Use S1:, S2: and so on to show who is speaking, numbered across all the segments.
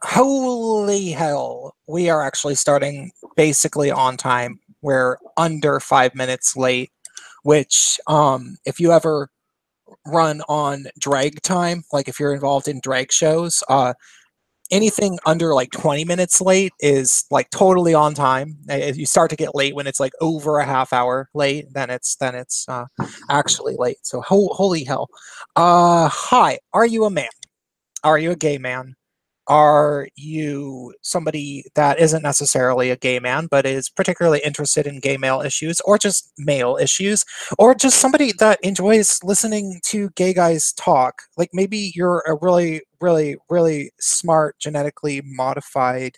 S1: Holy hell, we are actually starting basically on time. We're under 5 minutes late, which, if you ever run on drag time, like if you're involved in drag shows, anything under like 20 minutes late is like totally on time. If you start to get late when it's like over a half hour late, then it's actually late. So holy hell. Hi, are you a man? Are you a gay man? Are you somebody that isn't necessarily a gay man, but is particularly interested in gay male issues, or just male issues, or just somebody that enjoys listening to gay guys talk? Like maybe you're a really, really, really smart, genetically modified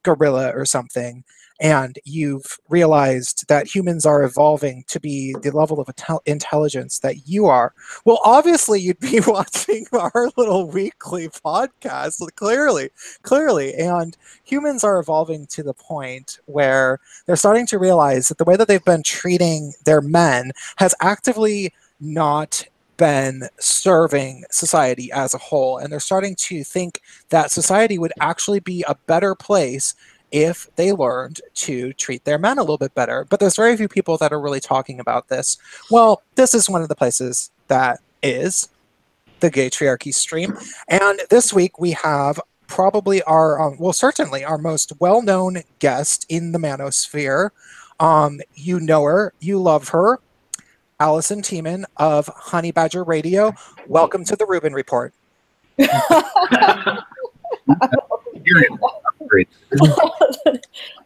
S1: gorilla or something, and you've realized that humans are evolving to be the level of intelligence that you are. Well, obviously you'd be watching our little weekly podcast, clearly. And humans are evolving to the point where they're starting to realize that the way that they've been treating their men has actively not been serving society as a whole. And they're starting to think that society would actually be a better place if they learned to treat their men a little bit better. But there's very few people that are really talking about this. Well, this is one of the places that is the Gaytriarchy stream. And this week we have probably our, well, certainly our most well-known guest in the manosphere. You know her, you love her, Alison Tieman of Honey Badger Radio. Welcome to the Rubin Report.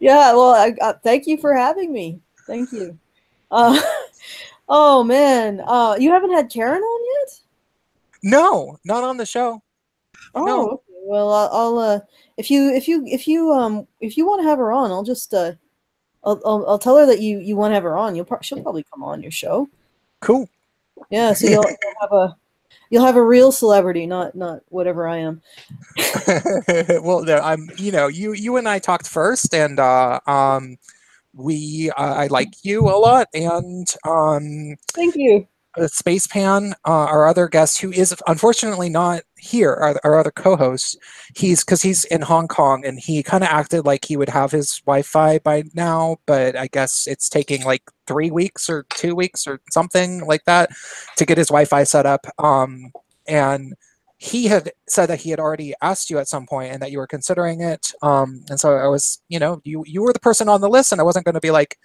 S2: Yeah, well, thank you for having me. Thank you. Oh man, you haven't had Karen on yet?
S1: No, not on the show.
S2: Oh,
S1: no.
S2: Okay. Well, I'll if you want to have her on, I'll just I'll tell her that you want to have her on. She'll probably come on your show.
S1: Cool.
S2: Yeah, so you'll have a real celebrity, not whatever I am.
S1: Well, no, I'm. You and I talked first, and I like you a lot, and
S2: Thank you.
S1: Spacepan, our other guest, who is unfortunately not here, our other co-host, because he's in Hong Kong, and he kind of acted like he would have his Wi-Fi by now, but I guess it's taking like 3 weeks or 2 weeks or something like that to get his Wi-Fi set up. And he had said that he had already asked you at some point and that you were considering it. And so I was, you were the person on the list, and I wasn't going to be like,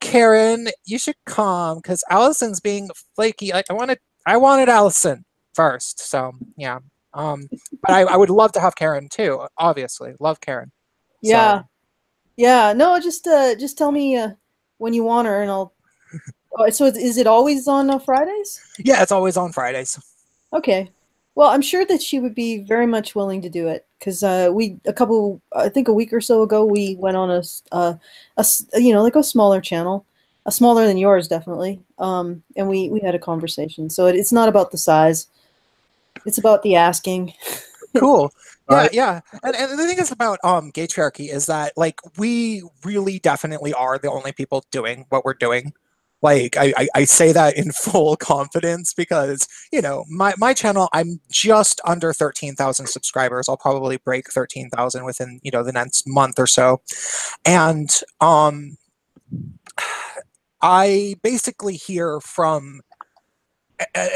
S1: Karen, you should come because Allison's being flaky. I wanted Allison first. So yeah. But I would love to have Karen too. Obviously, love Karen.
S2: Yeah. So. Yeah. No, just tell me when you want her, and I'll. So is it always on Fridays?
S1: Yeah, it's always on Fridays.
S2: Okay. Well, I'm sure that she would be very much willing to do it because I think a week or so ago, we went on a like a smaller channel, smaller than yours, definitely. And we had a conversation. So it's not about the size; it's about the asking.
S1: Cool. Yeah. And the thing is about Gaytriarchy is that like we really definitely are the only people doing what we're doing. Like I say that in full confidence because my channel, I'm just under 13,000 subscribers. I'll probably break 13,000 within the next month or so, and I basically hear from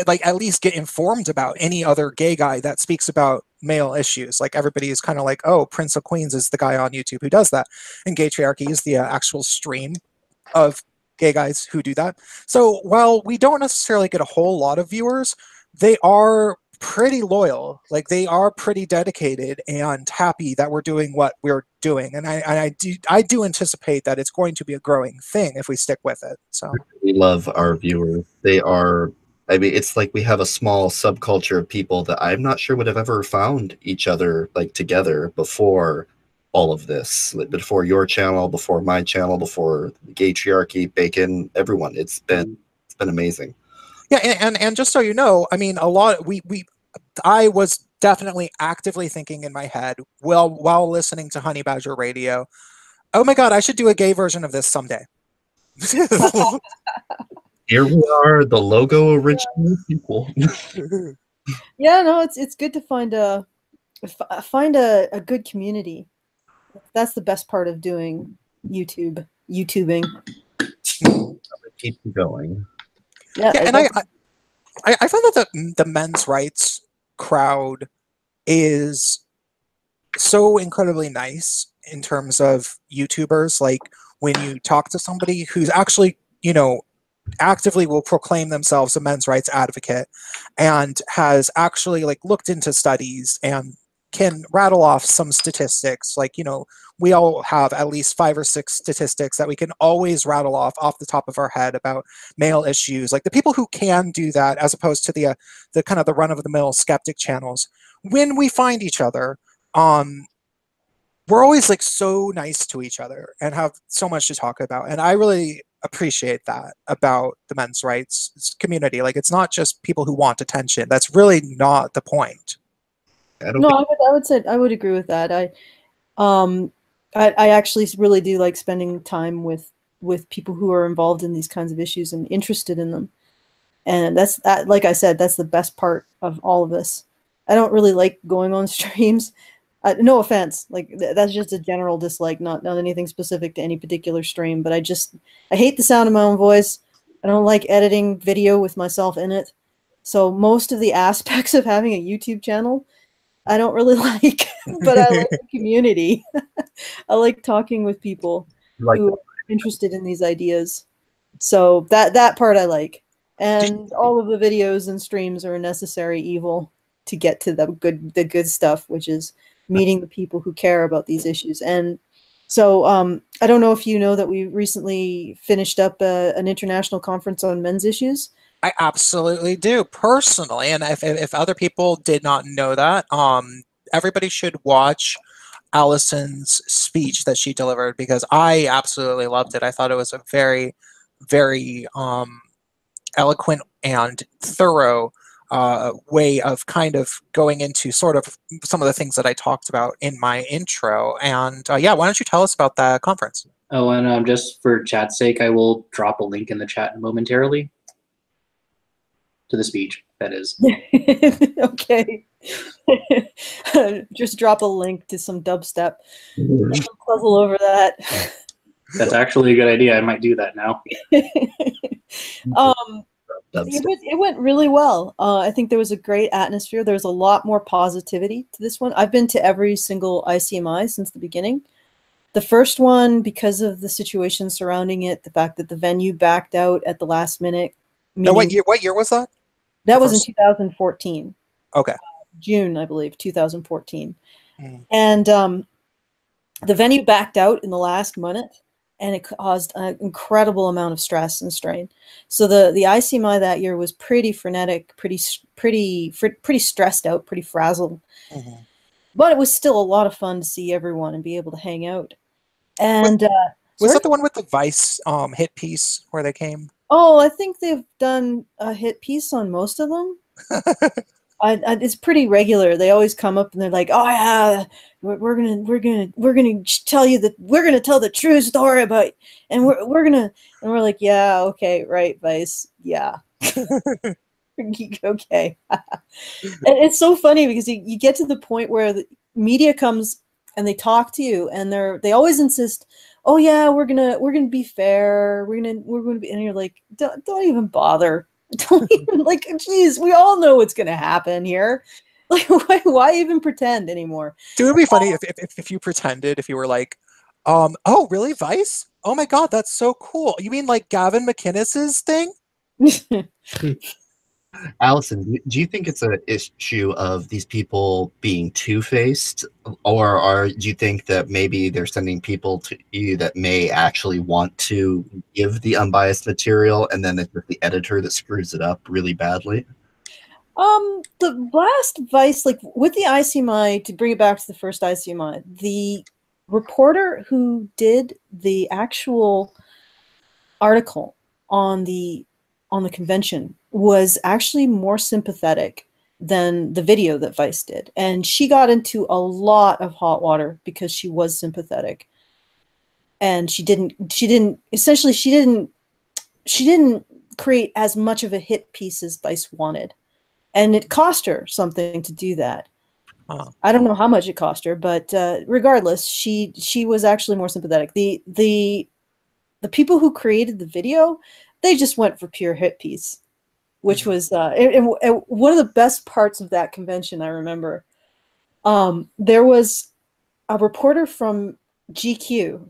S1: like at least get informed about any other gay guy that speaks about male issues. Like everybody is kind of like, oh, Prince of Queens is the guy on YouTube who does that, and Gaytriarchy is the actual stream of gay guys who do that. So while we don't necessarily get a whole lot of viewers, they are pretty loyal. Like they are pretty dedicated and happy that we're doing what we're doing. And I do anticipate that it's going to be a growing thing if we stick with it. So
S3: we love our viewers. They are, I mean, it's like we have a small subculture of people that I'm not sure would have ever found each other like together before all of this, before your channel, before my channel, before Gaytriarchy, Bacon, everyone. It's been amazing.
S1: Yeah, and just so you know, I mean, I was definitely actively thinking in my head while listening to Honey Badger Radio, oh my God, I should do a gay version of this someday.
S3: Here we are, the logo original people.
S2: Yeah, no, it's good to find find a good community. That's the best part of doing YouTubing.
S3: Keep going.
S2: Yeah,
S1: Yeah, and I found that the men's rights crowd is so incredibly nice in terms of YouTubers. Like when you talk to somebody who's actually, you know, actively will proclaim themselves a men's rights advocate and has actually like looked into studies and can rattle off some statistics, like, you know, we all have at least 5 or 6 statistics that we can always rattle off the top of our head about male issues, like the people who can do that, as opposed to the kind of the run-of-the-mill skeptic channels. When we find each other, we're always like so nice to each other and have so much to talk about. And I really appreciate that about the men's rights community. Like, it's not just people who want attention. That's really not the point.
S2: No, I would say I would agree with that. I actually really do like spending time with people who are involved in these kinds of issues and interested in them. And that's, like I said, that's the best part of all of this. I don't really like going on streams. No offense, like that's just a general dislike, not anything specific to any particular stream. But I hate the sound of my own voice. I don't like editing video with myself in it. So most of the aspects of having a YouTube channel, I don't really like, but I like the community. I like talking with people who are interested in these ideas. So that part I like. And all of the videos and streams are a necessary evil to get to the good stuff, which is meeting the people who care about these issues. And so I don't know if you know that we recently finished up an international conference on men's issues.
S1: I absolutely do, personally. And if other people did not know that, everybody should watch Alison's speech that she delivered, because I absolutely loved it. I thought it was a very, very eloquent and thorough way of kind of going into sort of some of the things that I talked about in my intro. And yeah, why don't you tell us about that conference?
S4: Oh, and just for chat's sake, I will drop a link in the chat momentarily to the speech, that is.
S2: Okay. Just drop a link to some dubstep. Puzzle over that.
S4: That's actually a good idea. I might do that now.
S2: It went really well. I think there was a great atmosphere. There was a lot more positivity to this one. I've been to every single ICMI since the beginning. The first one, because of the situation surrounding it, the fact that the venue backed out at the last minute.
S1: No, what year was that?
S2: That was in 2014.
S1: Okay.
S2: June, I believe, 2014. And the venue backed out in the last minute, and it caused an incredible amount of stress and strain. So the ICMI that year was pretty frenetic, pretty stressed out, pretty frazzled. But it was still a lot of fun to see everyone and be able to hang out. And
S1: was that the one with the Vice hit piece where they came?
S2: Oh, I think they've done a hit piece on most of them. It's pretty regular. They always come up and they're like, "Oh yeah, we're gonna tell you that we're gonna tell the true story about," and we're like, "Yeah, okay, right, Vice, yeah." Okay. And it's so funny because you get to the point where the media comes and they talk to you, and they always insist, "Oh yeah, we're gonna be fair. We're gonna be," and you're like, don't even bother. Don't even, like, geez, we all know what's gonna happen here. Like, why even pretend anymore?
S1: Dude, it would be funny if you pretended, if you were like, oh really, Vice? Oh my god, that's so cool. You mean like Gavin McInnes's thing?
S3: Alison, do you think it's an issue of these people being two-faced, or do you think that maybe they're sending people to you that may actually want to give the unbiased material, and then it's the editor that screws it up really badly?
S2: The last Vice, like with the ICMI, to bring it back to the first ICMI, the reporter who did the actual article on the convention was actually more sympathetic than the video that Vice did. And she got into a lot of hot water because she was sympathetic. And she didn't create as much of a hit piece as Vice wanted. And it cost her something to do that. I don't know how much it cost her, but regardless, she was actually more sympathetic. The people who created the video, they just went for pure hit piece, which was and one of the best parts of that convention. I remember there was a reporter from GQ,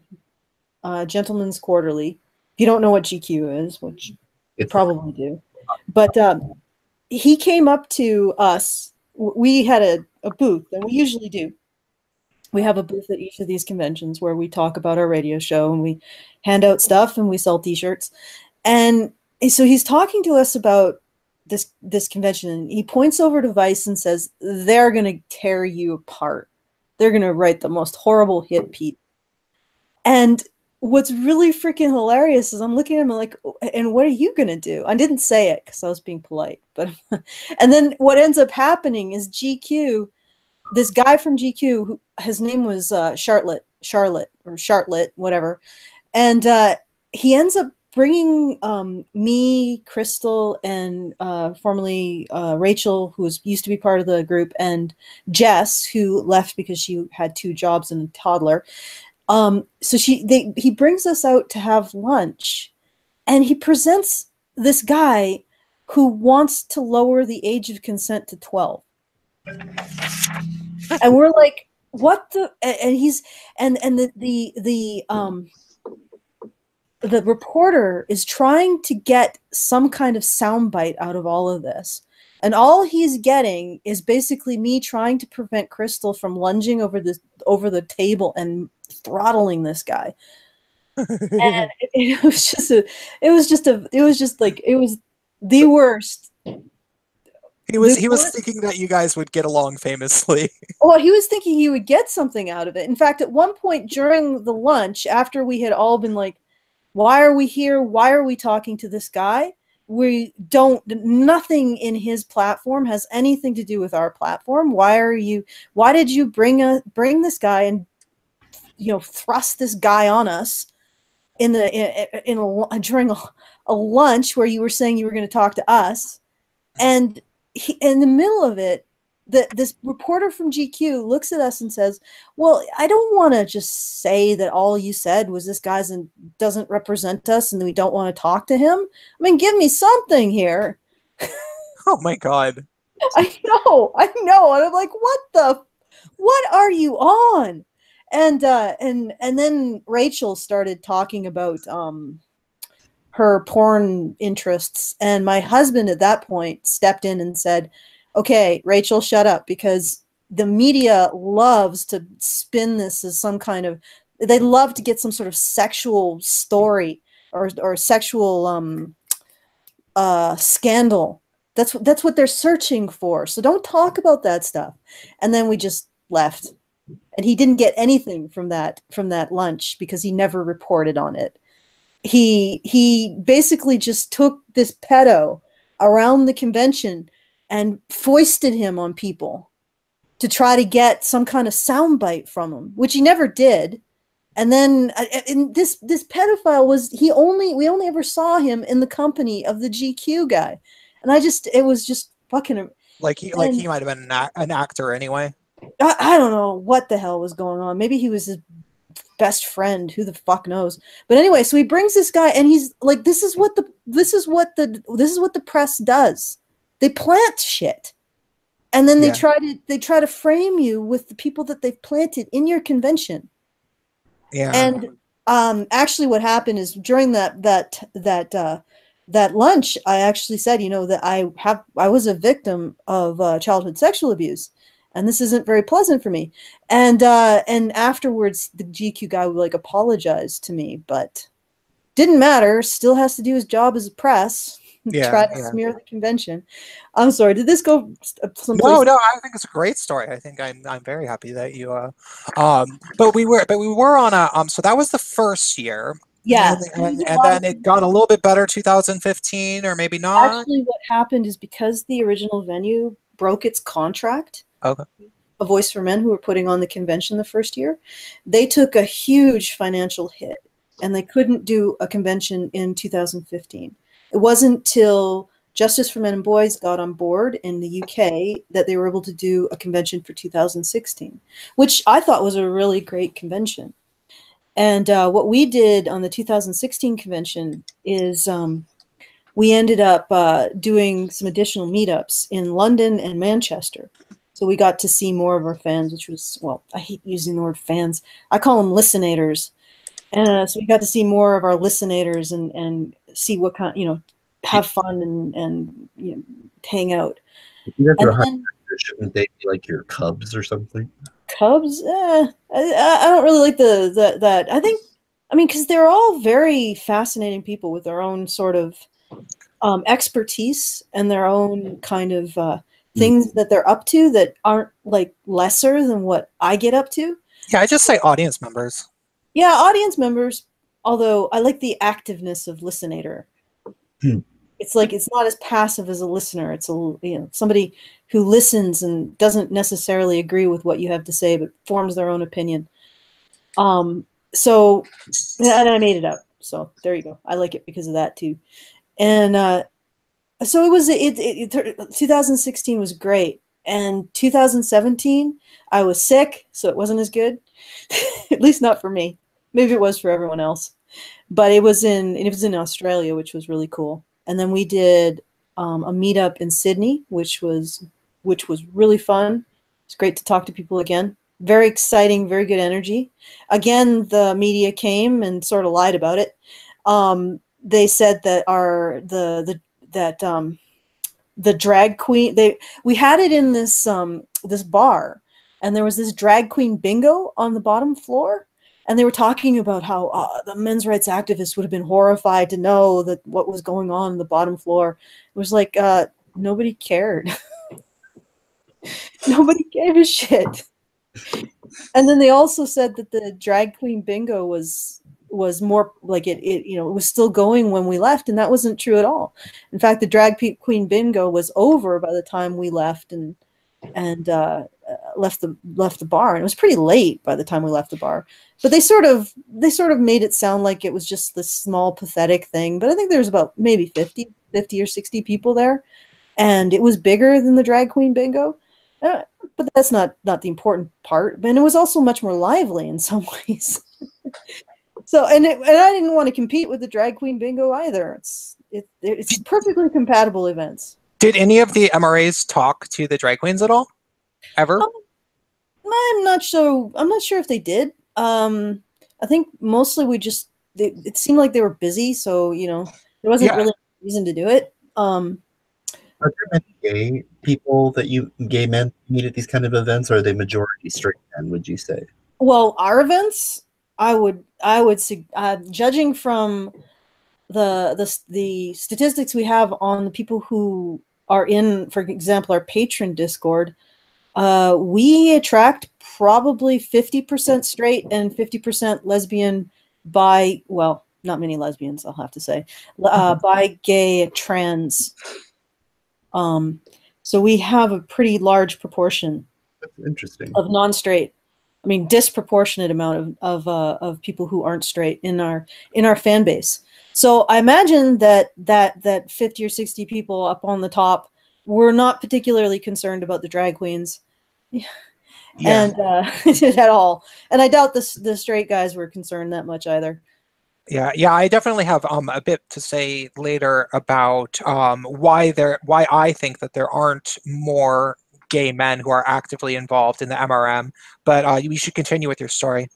S2: Gentleman's Quarterly. If you don't know what GQ is, which you probably do, but he came up to us. We had a booth, and we usually do. We have a booth at each of these conventions where we talk about our radio show and we hand out stuff and we sell T-shirts. And so he's talking to us about this convention. And he points over to Vice and says, "They're going to tear you apart. They're going to write the most horrible hit piece." And what's really freaking hilarious is I'm looking at him like, and what are you going to do? I didn't say it because I was being polite. But and then what ends up happening is GQ, this guy from GQ, who, his name was Charlotte, whatever. And he ends up bringing me, Crystal, and formerly Rachel, who used to be part of the group, and Jess, who left because she had 2 jobs and a toddler. So he brings us out to have lunch, and he presents this guy who wants to lower the age of consent to 12. And we're like, what the? And he's and the reporter is trying to get some kind of soundbite out of all of this. And all he's getting is basically me trying to prevent Crystal from lunging over the table and throttling this guy. And it was the worst.
S1: He was thinking that you guys would get along famously.
S2: Well, he was thinking he would get something out of it. In fact, at one point during the lunch, after we had all been like, why are we here? Why are we talking to this guy? Nothing in his platform has anything to do with our platform. Why did you bring this guy and, thrust this guy on us during a lunch where you were saying you were going to talk to us? And in the middle of it, this reporter from GQ looks at us and says, "Well, I don't want to just say that all you said was this guy doesn't represent us and we don't want to talk to him. I mean, give me something here."
S1: Oh my God.
S2: I know. And I'm like, what are you on? And then Rachel started talking about her porn interests, and my husband at that point stepped in and said, "Okay, Rachel, shut up," because the media loves to spin this as some kind of, they love to get some sort of sexual story or sexual scandal. That's what they're searching for. So don't talk about that stuff. And then we just left, and he didn't get anything from that lunch because he never reported on it. He basically just took this pedo around the convention and foisted him on people to try to get some kind of soundbite from him, which he never did. And then this pedophile we only ever saw him in the company of the GQ guy. And it was just fucking
S1: like he might have been an actor anyway.
S2: I don't know what the hell was going on. Maybe he was his best friend. Who the fuck knows? But anyway, so he brings this guy, and he's like, this is what the press does. They plant shit, and then they try to frame you with the people that they've planted in your convention.
S1: Yeah.
S2: And actually, what happened is during that lunch, I actually said, that I was a victim of childhood sexual abuse, and this isn't very pleasant for me. And afterwards, the GQ guy would apologize to me, but didn't matter. Still has to do his job as a press. Try to smear the convention. I'm sorry. Did this go someplace?
S1: No. I think it's a great story. I think I'm very happy that you. But we were on a. So that was the first year.
S2: Yeah.
S1: And then it got a little bit better 2015, or maybe not.
S2: Actually, what happened is because the original venue broke its contract.
S1: Okay.
S2: A Voice for Men, who were putting on the convention the first year, they took a huge financial hit, and they couldn't do a convention in 2015. It wasn't till Justice for Men and Boys got on board in the UK that they were able to do a convention for 2016, which I thought was a really great convention. And what we did on the 2016 convention is we ended up doing some additional meetups in London and Manchester. So we got to see more of our fans, which was, well, I hate using the word fans. I call them listenators. So we got to see more of our listenators and see what kind, have fun and hang out.
S3: If you guys are high,
S2: then,
S3: shouldn't they be like your cubs or something?
S2: Cubs? I don't really like that. I mean, because they're all very fascinating people with their own sort of expertise and their own kind of things that they're up to that aren't like lesser than what I get up to.
S1: Yeah, I just say audience members.
S2: Yeah, audience members. Although I like the activeness of listenator. It's like it's not as passive as a listener. It's somebody who listens and doesn't necessarily agree with what you have to say, but forms their own opinion. So, and I made it up. So there you go. I like it because of that too. And so it was. 2016 was great, and 2017 I was sick, so it wasn't as good. At least not for me. Maybe it was for everyone else. But it was in Australia, which was really cool. And then we did a meetup in Sydney, which was really fun. It's great to talk to people again. Very exciting, very good energy. Again, the media came and sort of lied about it. They said that the drag queen, we had it in this this bar, and there was this drag queen bingo on the bottom floor. And they were talking about how the men's rights activists would have been horrified to know that what was going on the bottom floor. It was like, nobody cared. Nobody gave a shit. And then they also said that the drag queen bingo was more like it was still going when we left, and that wasn't true at all. In fact, the drag queen bingo was over by the time we left and left the bar, and it was pretty late by the time we left the bar. But they sort of made it sound like it was just this small pathetic thing. But I think there was about maybe 50 or 60 people there, and it was bigger than the drag queen bingo. But that's not the important part. And it was also much more lively in some ways. So and I didn't want to compete with the drag queen bingo either. It's perfectly compatible events.
S1: Did any of the MRAs talk to the drag queens at all? Ever?
S2: I'm not sure if they did. I think mostly it seemed like they were busy, so there wasn't really a reason to do it.
S3: Are there many gay people gay men meet at these kind of events, or are they majority straight men, would you say?
S2: Well, our events, I would judging from the statistics we have on the people who are in, for example, our patron Discord, we attract probably 50% straight and 50% lesbian well, not many lesbians, I'll have to say, bi, gay, trans. So we have a pretty large proportion.
S3: That's interesting.
S2: Of non-straight. I mean, disproportionate amount of people who aren't straight in our fan base. So I imagine that 50 or 60 people up on the top were not particularly concerned about the drag queens. Yeah. And at all. And I doubt the straight guys were concerned that much either.
S1: Yeah, I definitely have a bit to say later about why I think that there aren't more gay men who are actively involved in the MRM. But we should continue with your story.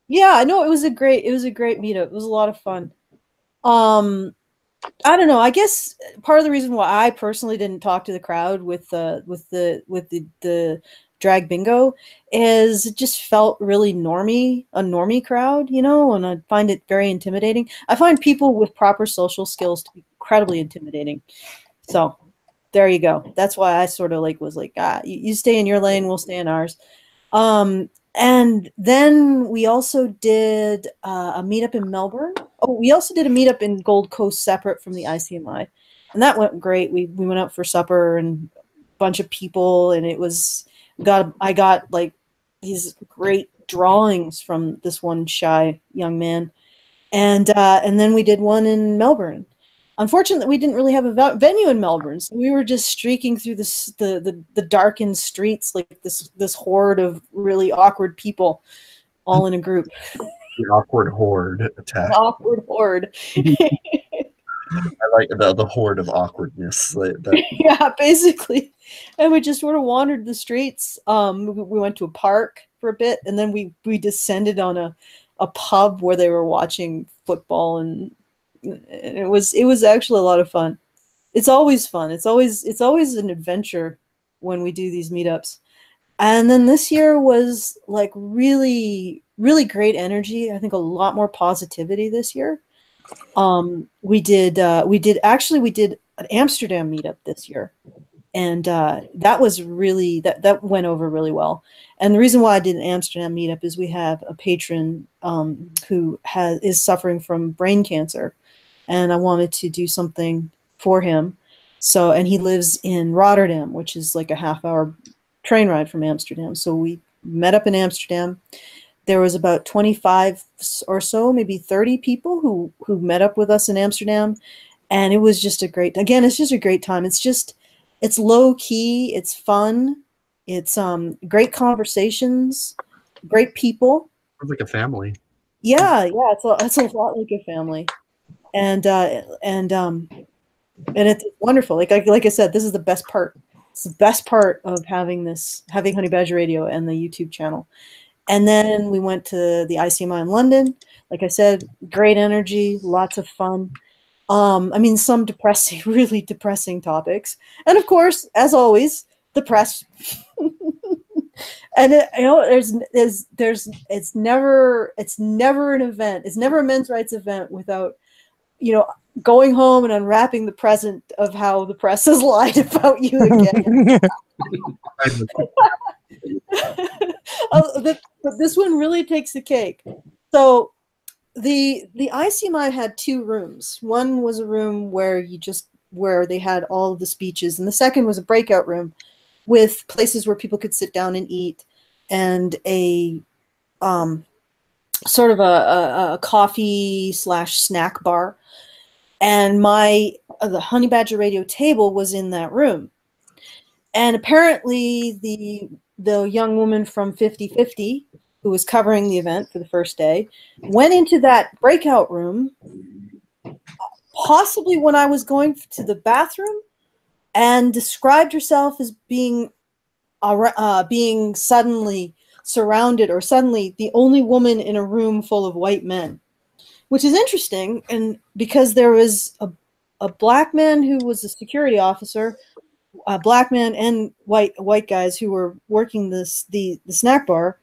S2: Yeah, no, it was a great meetup. It was a lot of fun. I don't know. I guess part of the reason why I personally didn't talk to the crowd with the drag bingo is it just felt really a normie crowd, and I find it very intimidating. I find people with proper social skills to be incredibly intimidating. So there you go. That's why I sort of was like, you stay in your lane, we'll stay in ours. And then we also did a meetup in Melbourne. Oh, we also did a meetup in Gold Coast separate from the ICMI. And that went great. We went out for supper and a bunch of people, and I got like these great drawings from this one shy young man. And then we did one in Melbourne. unfortunately, we didn't really have a venue in Melbourne, so we were just streaking through the darkened streets like this horde of really awkward people, all in a group.
S3: The awkward horde attack.
S2: An awkward horde.
S3: I like the horde of awkwardness.
S2: Yeah, basically. And we just sort of wandered the streets. We went to a park for a bit, and then we descended on a pub where they were watching football, and it was actually a lot of fun. It's always fun. It's always an adventure when we do these meetups. And then this year was like really, really great energy. I think a lot more positivity this year. We did an Amsterdam meetup this year, and that was really that went over really well. And the reason why I did an Amsterdam meetup is we have a patron who is suffering from brain cancer, and I wanted to do something for him. So, and he lives in Rotterdam, which is like a half-hour train ride from Amsterdam. So we met up in Amsterdam. There was about 25 or so, maybe 30 people who met up with us in Amsterdam. And it was just it's just a great time. It's low key, it's fun. It's great conversations, great people.
S3: Sounds like a family.
S2: Yeah, it's a lot like a family. And it's wonderful. Like I said, this is the best part. It's the best part of having Honey Badger Radio and the YouTube channel. And then we went to the ICMI in London. Like I said, great energy, lots of fun. I mean, some really depressing topics. And of course, as always, the press. And it's never an event. It's never a men's rights event without, going home and unwrapping the present of how the press has lied about you again. But this one really takes the cake. So the ICMI had two rooms. One was a room where they had all of the speeches, and the second was a breakout room with places where people could sit down and eat, and a sort of a coffee / snack bar. And the Honey Badger Radio table was in that room. And apparently the young woman from 50/50, who was covering the event for the first day, went into that breakout room, possibly when I was going to the bathroom, and described herself as being suddenly surrounded, or suddenly the only woman in a room full of white men. Which is interesting, and because there was a black man who was a security officer, a black man and white guys who were working the snack bar,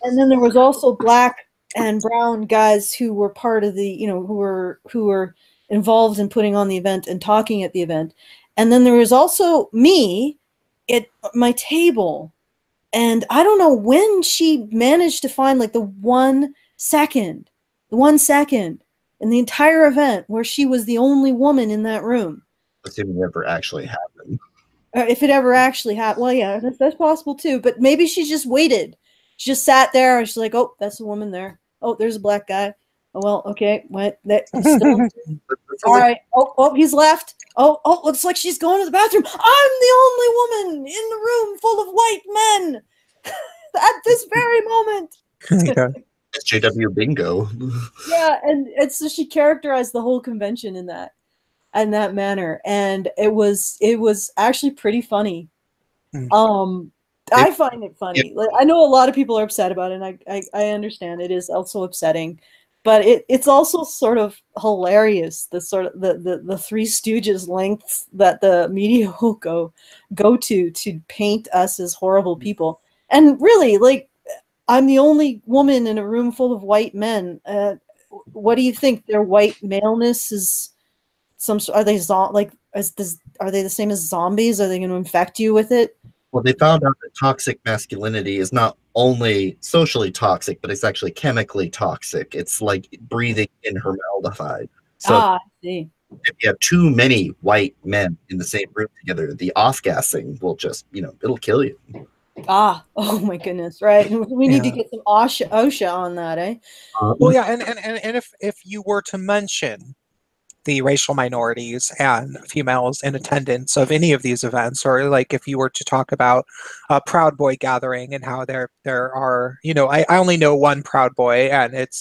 S2: and then there was also black and brown guys who were part of the who were involved in putting on the event and talking at the event, and then there was also me at my table, and I don't know when she managed to find like the 1 second in the entire event where she was the only woman in that room.
S3: Assuming it ever actually happened.
S2: If it ever actually happened. Well, yeah, that's possible too. But maybe she just waited. She just sat there and she's like, oh, that's a woman there. Oh, there's a black guy. Oh, well, okay. What? Still... All right. Oh, he's left. Oh, looks like she's going to the bathroom. I'm the only woman in the room full of white men at this very moment.
S1: Yeah.
S3: JW bingo.
S2: Yeah, and so she characterized the whole convention in that manner, and it was actually pretty funny. I find it funny. Like, I know a lot of people are upset about it, and I understand it is also upsetting, but it's also sort of hilarious, the sort of the Three Stooges lengths that the media will go to paint us as horrible people. And really, like, I'm the only woman in a room full of white men. What do you think? Their white maleness is are they the same as zombies? Are they going to infect you with it?
S3: Well, they found out that toxic masculinity is not only socially toxic, but it's actually chemically toxic. It's like breathing in formaldehyde. So
S2: I see.
S3: If you have too many white men in the same room together, the off-gassing will just, it'll kill you.
S2: Oh my goodness, right. We need to get some OSHA on that, eh?
S1: Well, yeah, and if you were to mention the racial minorities and females in attendance of any of these events, or like if you were to talk about a Proud Boy gathering and how there are, you know, I only know one Proud Boy, and it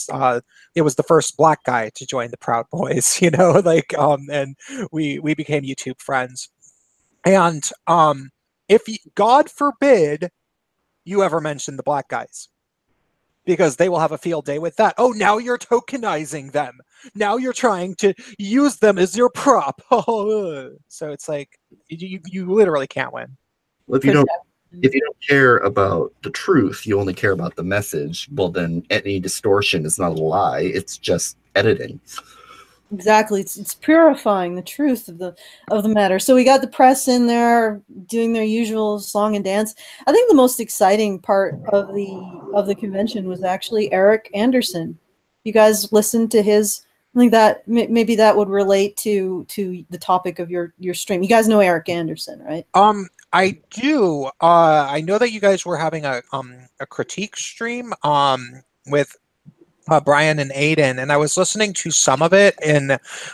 S1: was the first black guy to join the Proud Boys, you know, like and we became YouTube friends. And if God forbid you ever mention the black guys, because they will have a field day with that. Oh, now you're tokenizing them. Now you're trying to use them as your prop. So it's like you literally can't win.
S3: Well, if you don't care about the truth, you only care about the message. Well, then any distortion is not a lie. It's just editing.
S2: Exactly. It's purifying the truth of the matter. So we got the press in there doing their usual song and dance. I think the most exciting part of the convention was actually Eric Anderson. You guys listened to his, I think that maybe that would relate to the topic of your stream. You guys know Eric Anderson, right?
S1: I do. I know that you guys were having a critique stream with Brian and Aiden, and I was listening to some of it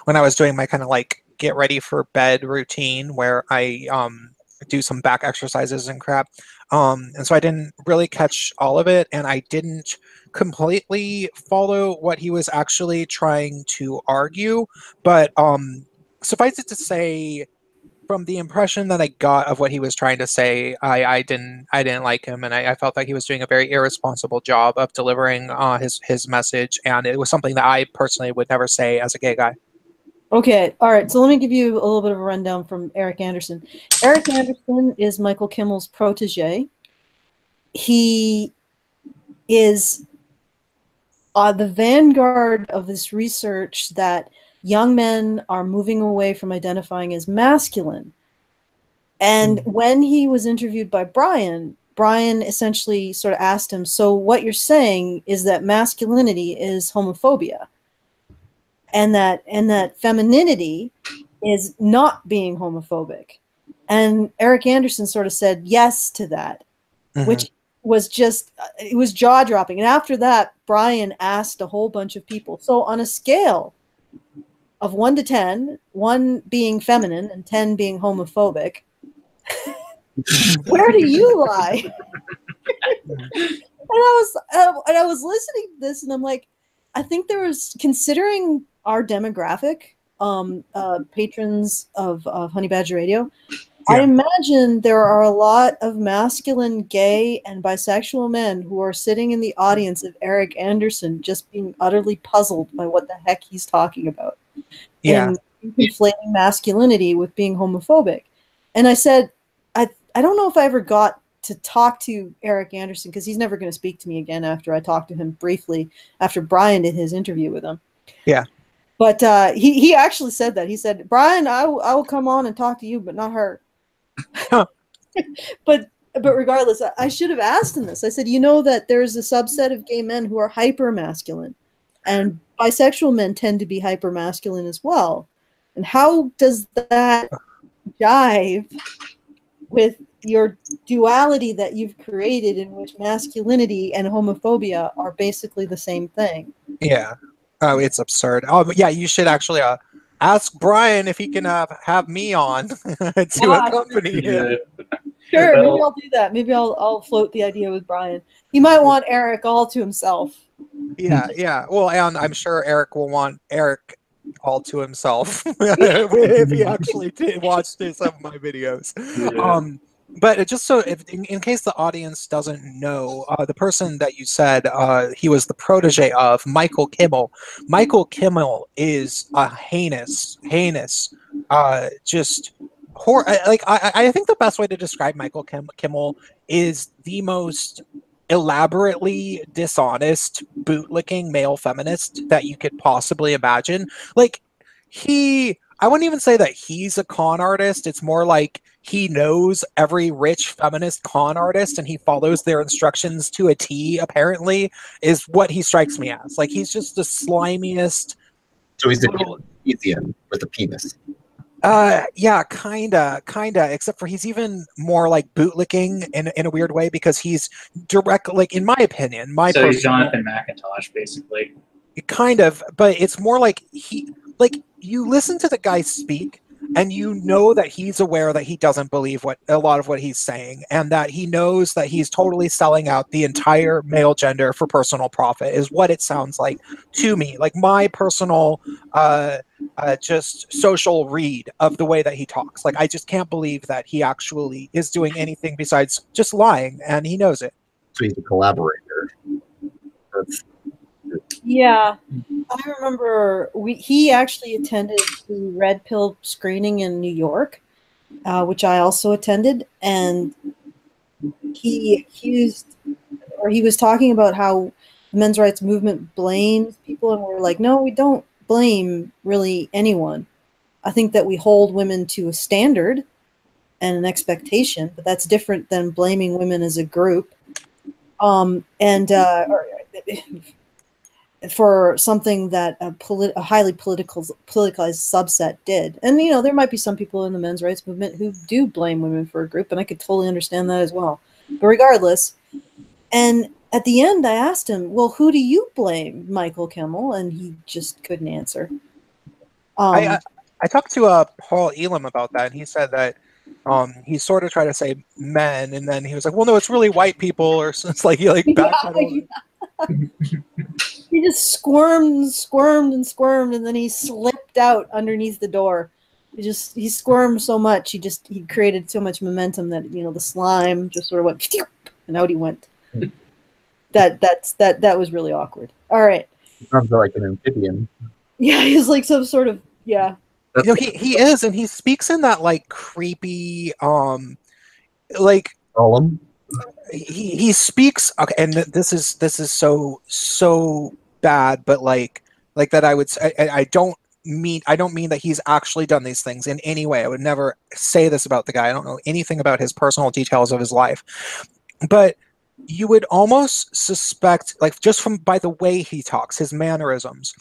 S1: when I was doing my kind of like get ready for bed routine, where I do some back exercises and crap. And so I didn't really catch all of it, and I didn't completely follow what he was actually trying to argue. But suffice it to say, from the impression that I got of what he was trying to say, I didn't like him, and I felt like he was doing a very irresponsible job of delivering his message, and it was something that I personally would never say as a gay guy.
S2: Okay, all right. So let me give you a little bit of a rundown from Eric Anderson. Eric Anderson is Michael Kimmel's protege. He is the vanguard of this research that young men are moving away from identifying as masculine. And when he was interviewed by Brian essentially sort of asked him, so what you're saying is that masculinity is homophobia, and that femininity is not being homophobic. And Eric Anderson sort of said yes to that, which was just, it was jaw-dropping. And after that, Brian asked a whole bunch of people, so on a scale of 1 to 10, 1 being feminine and 10 being homophobic, where do you lie? And I was listening to this, and I'm like, I think there was, considering our demographic, patrons of Honey Badger Radio, I imagine there are a lot of masculine, gay, and bisexual men who are sitting in the audience of Eric Anderson just being utterly puzzled by what the heck he's talking about. And conflating masculinity with being homophobic. And I said, I don't know if I ever got to talk to Eric Anderson, because he's never going to speak to me again after I talked to him briefly after Brian did his interview with him. Yeah. But he actually said that. He said, Brian, I will come on and talk to you, but not her. But regardless, I should have asked him this. I said, you know that there's a subset of gay men who are hyper masculine, and bisexual men tend to be hyper masculine as well. And how does that jive with your duality that you've created, in which masculinity and homophobia are basically the same thing? Yeah. Oh, it's absurd. Oh, yeah, you should actually ask Brian if he can have me on to accompany him. Sure, maybe I'll do that. Maybe I'll float the idea with Brian. He might want Eric all to himself. Yeah. Well, and I'm sure Eric will want Eric all to himself if he actually watched some of my videos. But just so, in case the audience doesn't know, the person that you said he was the protege of, Michael Kimmel. Michael Kimmel is a heinous, just like I think the best way to describe Michael Kimmel is the most elaborately dishonest, bootlicking male feminist that you could possibly imagine. Like, I wouldn't even say that he's a con artist. It's more like he knows every rich feminist con artist and he follows their instructions to a T, apparently, is what he strikes me as. Like, he's just the slimiest.
S3: So he's the Ethiopian with a penis.
S1: Yeah, kinda, except for he's even more like bootlicking in a weird way, because he's direct, like, in my opinion,
S4: he's Jonathan McIntosh, basically.
S1: Kind of, but it's more like you listen to the guy speak, and you know that he's aware that he doesn't believe a lot of what he's saying, and that he knows that he's totally selling out the entire male gender for personal profit, is what it sounds like to me. Like my personal just social read of the way that he talks. Like I just can't believe that he actually is doing anything besides just lying, and he knows it.
S3: So he's a collaborator.
S2: Yeah, I remember he actually attended the Red Pill screening in New York, which I also attended, and he was talking about how the men's rights movement blames people, and we're like, no, we don't blame really anyone. I think that we hold women to a standard and an expectation, but that's different than blaming women as a group. For something that a highly politicized subset did. And, you know, there might be some people in the men's rights movement who do blame women for a group, and I could totally understand that as well. But regardless, and at the end I asked him, well, who do you blame, Michael Kimmel? And he just couldn't answer.
S1: I talked to Paul Elam about that, and he said that he sort of tried to say men, and then he was like, well, no, it's really white people, or it's like he like backpedaled.
S2: He just squirmed, and then he slipped out underneath the door. He squirmed so much, he created so much momentum that, you know, the slime just sort of went and out he went. That was really awkward. All right.
S3: Sounds like an amphibian.
S2: Yeah, he's like some sort of, yeah.
S1: You know, he is, and he speaks in that like creepy like
S3: Solemn.
S1: He speaks, okay, and this is so bad, but like that I would say, I don't mean that he's actually done these things in any way. I would never say this about the guy. I don't know anything about his personal details of his life, but you would almost suspect, like just from by the way he talks, his mannerisms,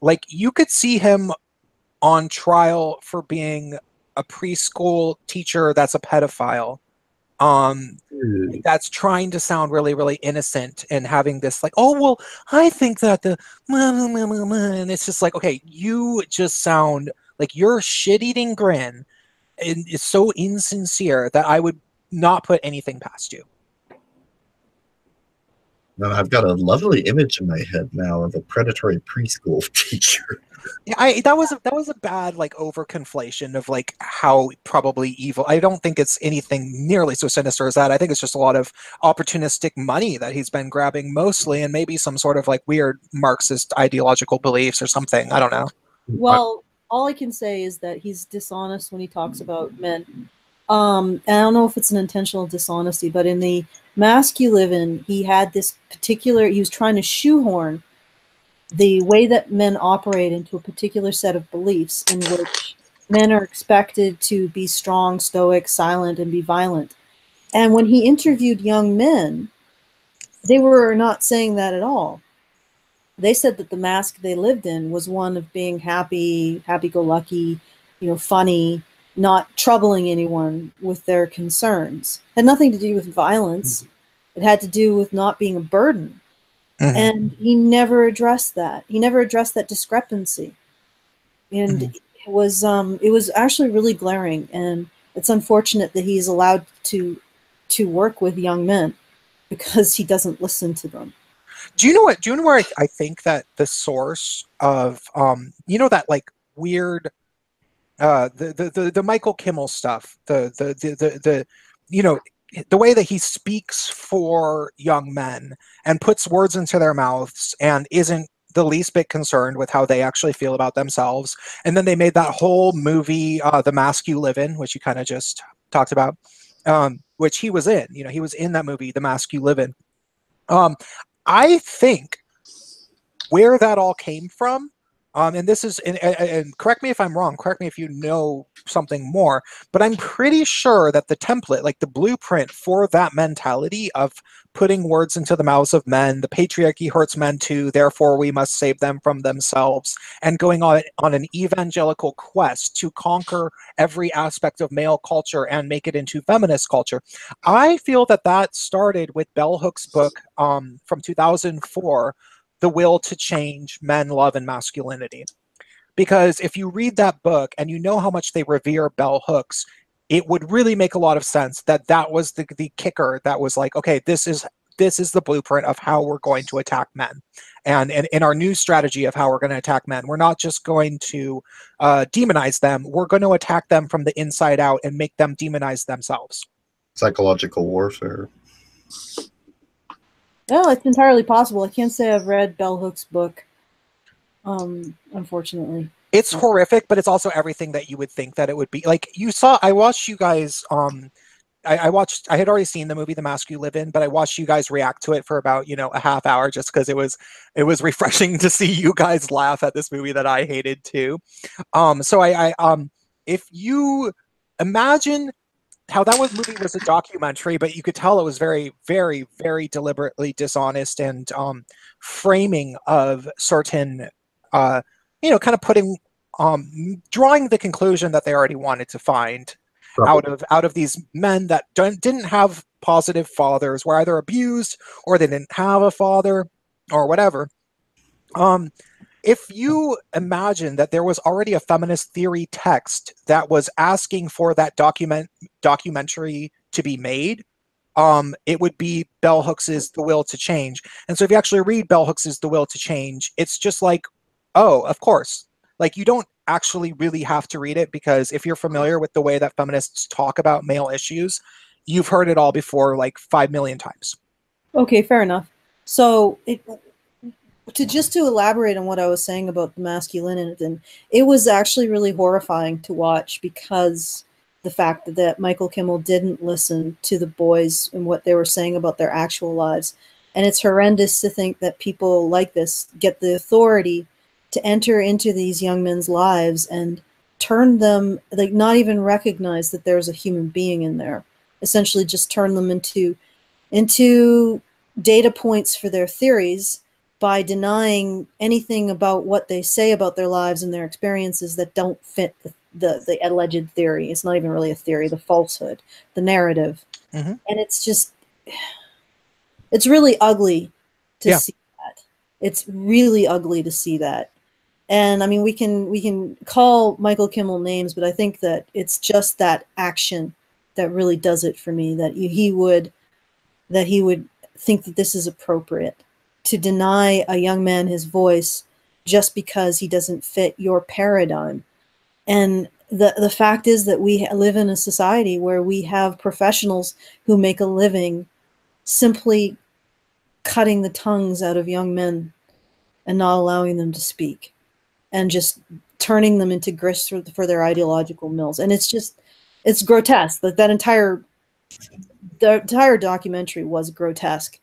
S1: like you could see him on trial for being a preschool teacher that's a pedophile. That's trying to sound really, really innocent and having this like, oh, well, I think that and it's just like, okay, you just sound like your shit-eating grin is so insincere that I would not put anything past you.
S3: No, I've got a lovely image in my head now of a predatory preschool teacher.
S1: Yeah, that was a bad like overconflation of like how probably evil. I don't think it's anything nearly so sinister as that. I think it's just a lot of opportunistic money that he's been grabbing mostly, and maybe some sort of like weird Marxist ideological beliefs or something. I don't know.
S2: Well, all I can say is that he's dishonest when he talks about men. And I don't know if it's an intentional dishonesty, but in the mask you live in, he had this particular, he was trying to shoehorn the way that men operate into a particular set of beliefs in which men are expected to be strong, stoic, silent, and be violent. And when he interviewed young men, they were not saying that at all. They said that the mask they lived in was one of being happy, happy-go-lucky, you know, funny, not troubling anyone with their concerns. It had nothing to do with violence. It had to do with not being a burden. Mm-hmm. And he never addressed that. He never addressed that discrepancy. And it was actually really glaring. And it's unfortunate that he's allowed to work with young men because he doesn't listen to them.
S1: Do you know where I think that the source of you know, that like weird the Michael Kimmel stuff, the you know, the way that he speaks for young men and puts words into their mouths and isn't the least bit concerned with how they actually feel about themselves. And then they made that whole movie, The Mask You Live In, which you kind of just talked about, which he was in. You know, he was in that movie, The Mask You Live In. I think where that all came from, and this is, and correct me if I'm wrong, correct me if you know something more, but I'm pretty sure that the template, like the blueprint for that mentality of putting words into the mouths of men, the patriarchy hurts men too, therefore we must save them from themselves, and going on an evangelical quest to conquer every aspect of male culture and make it into feminist culture. I feel that that started with Bell Hook's book from 2004, The Will to Change Men, Love, and Masculinity. because if you read that book and you know how much they revere bell hooks, it would really make a lot of sense that that was the kicker that was like, okay, this is the blueprint of how we're going to attack men. And in our new strategy of how we're going to attack men, we're not just going to demonize them, we're going to attack them from the inside out and make them demonize themselves.
S3: Psychological warfare.
S2: Well, it's entirely possible. I can't say I've read Bell Hooks' book, unfortunately.
S1: It's horrific, but it's also everything that you would think that it would be. Like, I watched you guys, I had already seen the movie The Mask You Live In, but I watched you guys react to it for about, a half hour just because it was refreshing to see you guys laugh at this movie that I hated too. So if you imagine how that movie was a documentary, but you could tell it was very, very, very deliberately dishonest and framing of certain, kind of putting, drawing the conclusion that they already wanted to find out of these men that didn't have positive fathers, were either abused or they didn't have a father or whatever. If you imagine that there was already a feminist theory text that was asking for that documentary to be made, it would be Bell Hooks' The Will to Change. And so if you actually read Bell Hooks' The Will to Change, it's just like, oh, of course. Like, you don't actually really have to read it, because if you're familiar with the way that feminists talk about male issues, you've heard it all before like 5 million times.
S2: Okay, fair enough. So to elaborate on what I was saying about the masculinity, it was actually really horrifying to watch, because the fact that Michael Kimmel didn't listen to the boys and what they were saying about their actual lives. And it's horrendous to think that people like this get the authority to enter into these young men's lives and turn them, like, not even recognize that there's a human being in there. Essentially just turn them into data points for their theories by denying anything about what they say about their lives and their experiences that don't fit the alleged theory. It's not even really a theory, the falsehood, the narrative. Mm-hmm. And it's just, it's really ugly to see that. It's really ugly to see that. And I mean, we can call Michael Kimmel names, but I think that it's just that action that really does it for me, that he would think that this is appropriate, to deny a young man his voice just because he doesn't fit your paradigm. And the fact is that we live in a society where we have professionals who make a living simply cutting the tongues out of young men and not allowing them to speak, and just turning them into grist for their ideological mills. And it's grotesque. The entire documentary was grotesque.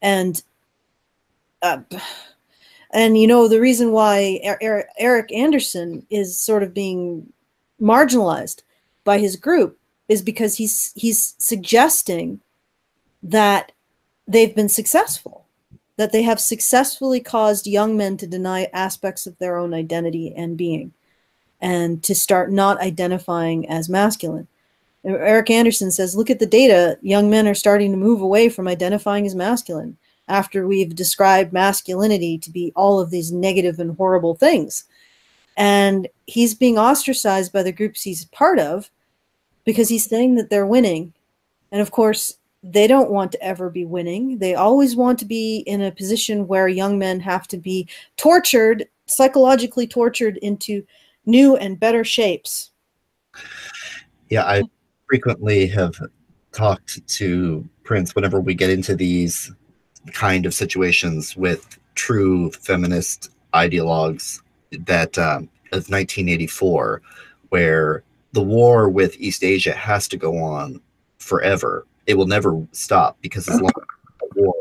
S2: And the reason why Eric Anderson is sort of being marginalized by his group is because he's suggesting that they've been successful, that they have successfully caused young men to deny aspects of their own identity and being, and to start not identifying as masculine. Eric Anderson says, look at the data. Young men are starting to move away from identifying as masculine after we've described masculinity to be all of these negative and horrible things. And he's being ostracized by the groups he's part of because he's saying that they're winning. And of course, they don't want to ever be winning. They always want to be in a position where young men have to be tortured, psychologically tortured into new and better shapes.
S3: Yeah, I frequently have talked to Prince whenever we get into these kind of situations with true feminist ideologues that of 1984, where the war with East Asia has to go on forever. It will never stop, because as long as the war,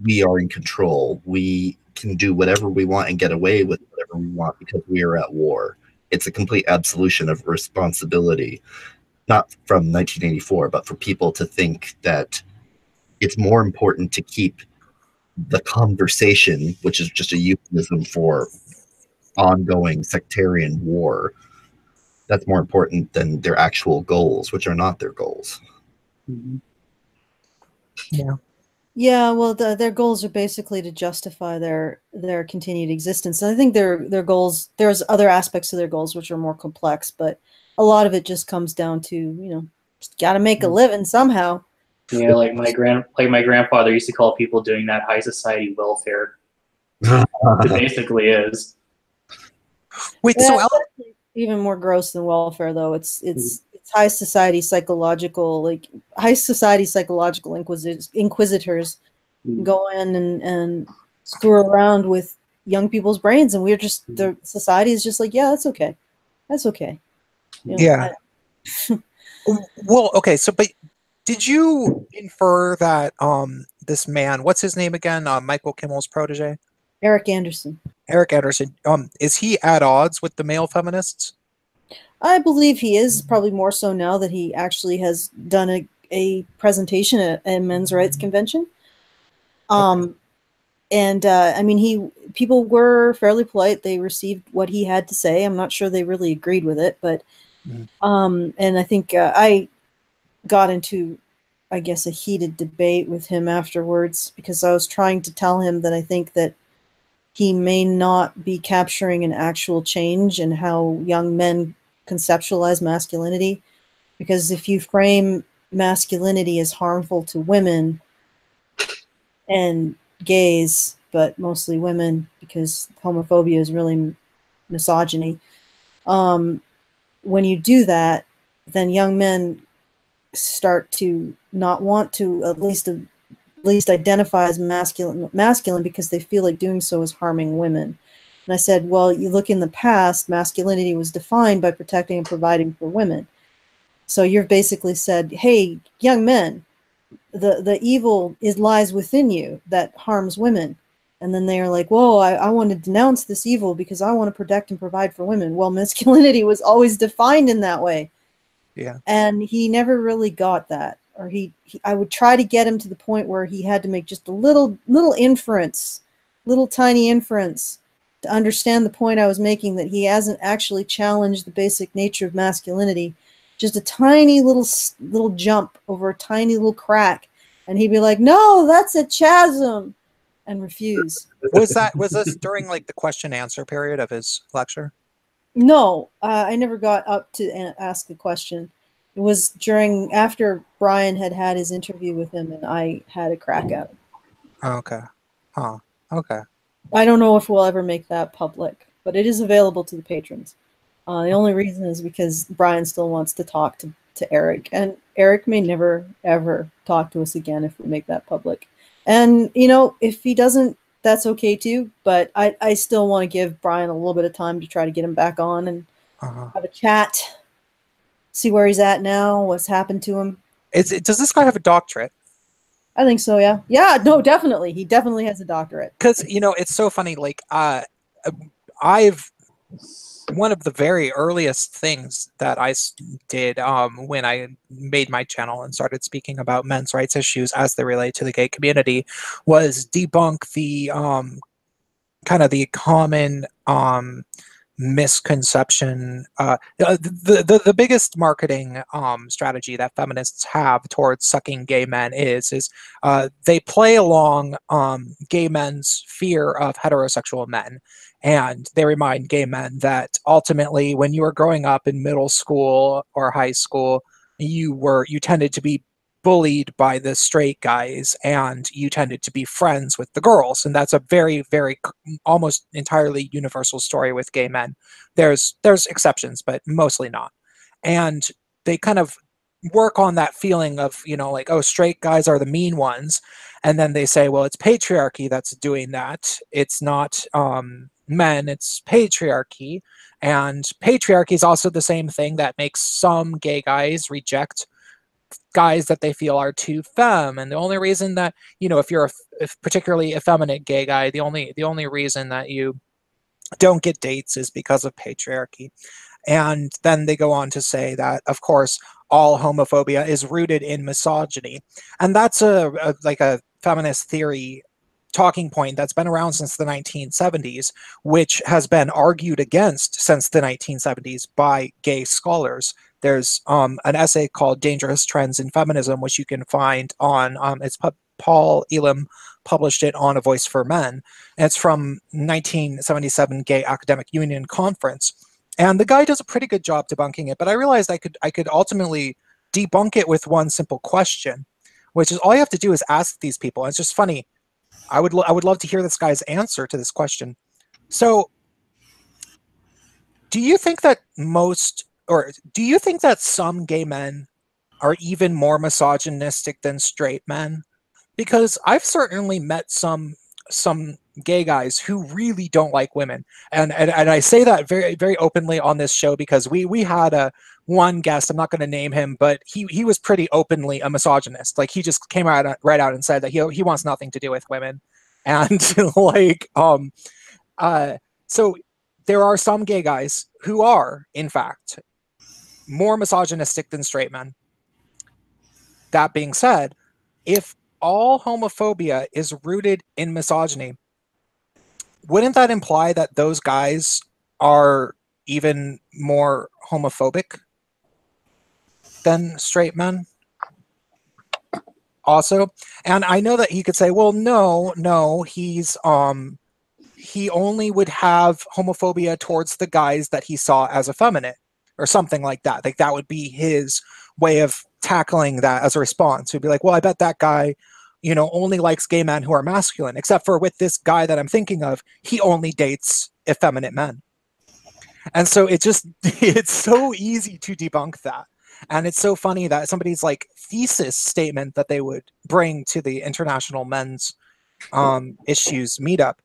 S3: we are in control. We can do whatever we want and get away with whatever we want because we are at war. It's a complete absolution of responsibility, not from 1984, but for people to think that it's more important to keep the conversation, which is just a euphemism for ongoing sectarian war. That's more important than their actual goals, which are not their goals.
S1: Mm-hmm. Yeah.
S2: Yeah, well, their goals are basically to justify their continued existence. And I think their goals, there's other aspects to their goals which are more complex, but a lot of it just comes down to, just got to make a living somehow.
S4: Yeah, like my grandfather used to call people doing that high society welfare. It basically is.
S1: Wait,
S2: Yeah,
S1: so
S2: it's actually even more gross than welfare, though. It's high society psychological, like high society psychological inquisitors go in and screw around with young people's brains, and we're just the society is just like, yeah, that's okay.
S1: yeah. Well, okay, so but did you infer that this man, what's his name again? Michael Kimmel's protege?
S2: Eric Anderson.
S1: Eric Anderson. Is he at odds with the male feminists?
S2: I believe he is, probably more so now that he actually has done a presentation at a men's rights convention. And I mean, people were fairly polite. They received what he had to say. I'm not sure they really agreed with it, but and I think I got into, I guess, a heated debate with him afterwards because I was trying to tell him that I think that he may not be capturing an actual change in how young men conceptualize masculinity. Because if you frame masculinity as harmful to women and gays, but mostly women, because homophobia is really misogyny, when you do that, then young men start to not want to at least identify as masculine because they feel like doing so is harming women. And I said, well, you look in the past, masculinity was defined by protecting and providing for women. So you've basically said, hey, young men, the evil lies within you that harms women. And then they are like, whoa, I want to denounce this evil because I want to protect and provide for women. Well, masculinity was always defined in that way.
S1: Yeah.
S2: And he never really got that. Or I would try to get him to the point where he had to make just a little inference, little tiny inference to understand the point I was making, that he hasn't actually challenged the basic nature of masculinity. Just a tiny little jump over a tiny little crack. And he'd be like, no, that's a chasm, and refuse.
S1: Was this during like the question answer period of his lecture?
S2: No, I never got up to ask the question. It was after Brian had his interview with him, and I had a crack at him.
S1: Okay. Huh. Okay.
S2: I don't know if we'll ever make that public, but it is available to the patrons. The only reason is because Brian still wants to talk to Eric, and Eric may never, ever talk to us again if we make that public. And, if he doesn't, that's okay too, but I still want to give Brian a little bit of time to try to get him back on and have a chat, see where he's at now, what's happened to him.
S1: Does this guy have a doctorate?
S2: I think so, yeah. Yeah, no, definitely. He definitely has a doctorate.
S1: Because, it's so funny, like, one of the very earliest things that I did when I made my channel and started speaking about men's rights issues as they relate to the gay community was debunk the kind of the common misconception. The biggest marketing strategy that feminists have towards sucking gay men is they play along gay men's fear of heterosexual men. And they remind gay men that ultimately, when you were growing up in middle school or high school, you tended to be bullied by the straight guys, and you tended to be friends with the girls. And that's a very, very almost entirely universal story with gay men. There's exceptions, but mostly not. And they kind of work on that feeling of, like, oh, straight guys are the mean ones. And then they say, well, it's patriarchy that's doing that. It's not men, it's patriarchy. And patriarchy is also the same thing that makes some gay guys reject guys that they feel are too femme. And the only reason that, if you're a particularly effeminate gay guy, the only reason that you don't get dates is because of patriarchy. And then they go on to say that, of course, all homophobia is rooted in misogyny. And that's a feminist theory talking point that's been around since the 1970s, which has been argued against since the 1970s by gay scholars. There's an essay called Dangerous Trends in Feminism, which you can find on, it's Paul Elam published it on A Voice for Men. And it's from 1977 Gay Academic Union Conference. And the guy does a pretty good job debunking it, but I realized I could ultimately debunk it with one simple question, which is all you have to do is ask these people. And it's just funny. I would love to hear this guy's answer to this question. So, do you think that some gay men are even more misogynistic than straight men? Because I've certainly met some gay guys who really don't like women, and I say that very, very openly on this show because we had one guest, I'm not going to name him, but he was pretty openly a misogynist. Like, he just came out right out and said that he wants nothing to do with women, and like so there are some gay guys who are in fact more misogynistic than straight men. That being said, if all homophobia is rooted in misogyny, wouldn't that imply that those guys are even more homophobic than straight men? Also, and I know that he could say, well, no, he only would have homophobia towards the guys that he saw as effeminate, or something like that. Like, that would be his way of tackling that as a response. He'd be like, well, I bet that guy, only likes gay men who are masculine, except for with this guy that I'm thinking of, he only dates effeminate men. And so it's so easy to debunk that. And it's so funny that somebody's like thesis statement that they would bring to the International Men's Issues Meetup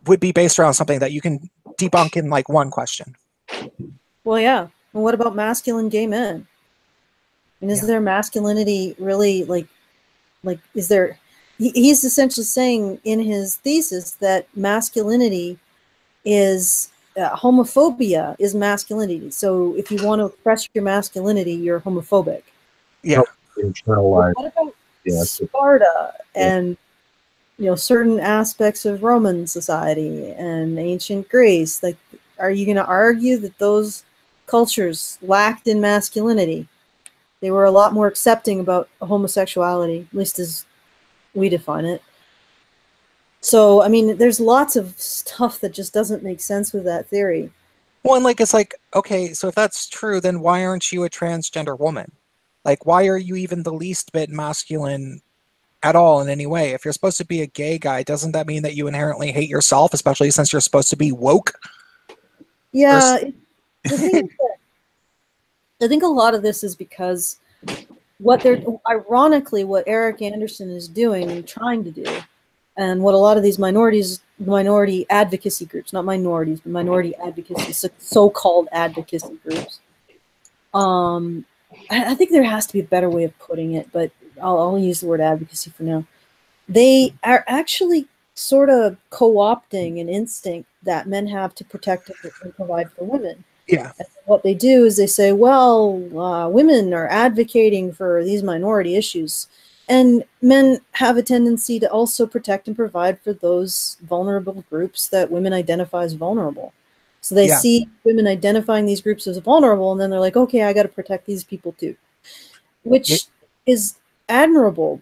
S1: would be based around something that you can debunk in like one question.
S2: Well, yeah. And what about masculine gay men? And is their masculinity really like is there? He's essentially saying in his thesis that masculinity is homophobia is masculinity. So if you want to express your masculinity, you're homophobic.
S1: Yeah.
S3: Internalized.
S2: What about Sparta and certain aspects of Roman society and ancient Greece? Like, are you going to argue that those cultures lacked in masculinity? They were a lot more accepting about homosexuality, at least as we define it. So, I mean, there's lots of stuff that just doesn't make sense with that theory.
S1: Well, and it's like, okay, so if that's true, then why aren't you a transgender woman? Like, why are you even the least bit masculine at all in any way? If you're supposed to be a gay guy, doesn't that mean that you inherently hate yourself, especially since you're supposed to be woke?
S2: Yeah, the thing is that I think a lot of this is because ironically, what Eric Anderson is doing and trying to do, and what a lot of these minority advocacy groups, not minorities, but minority advocacy, so-called advocacy groups, I think there has to be a better way of putting it, but I'll use the word advocacy for now. They are actually sort of co-opting an instinct that men have to protect and provide for women.
S1: Yeah.
S2: And what they do is they say, well, women are advocating for these minority issues, and men have a tendency to also protect and provide for those vulnerable groups that women identify as vulnerable. So they see women identifying these groups as vulnerable, and then they're like, okay, I got to protect these people too, which is admirable,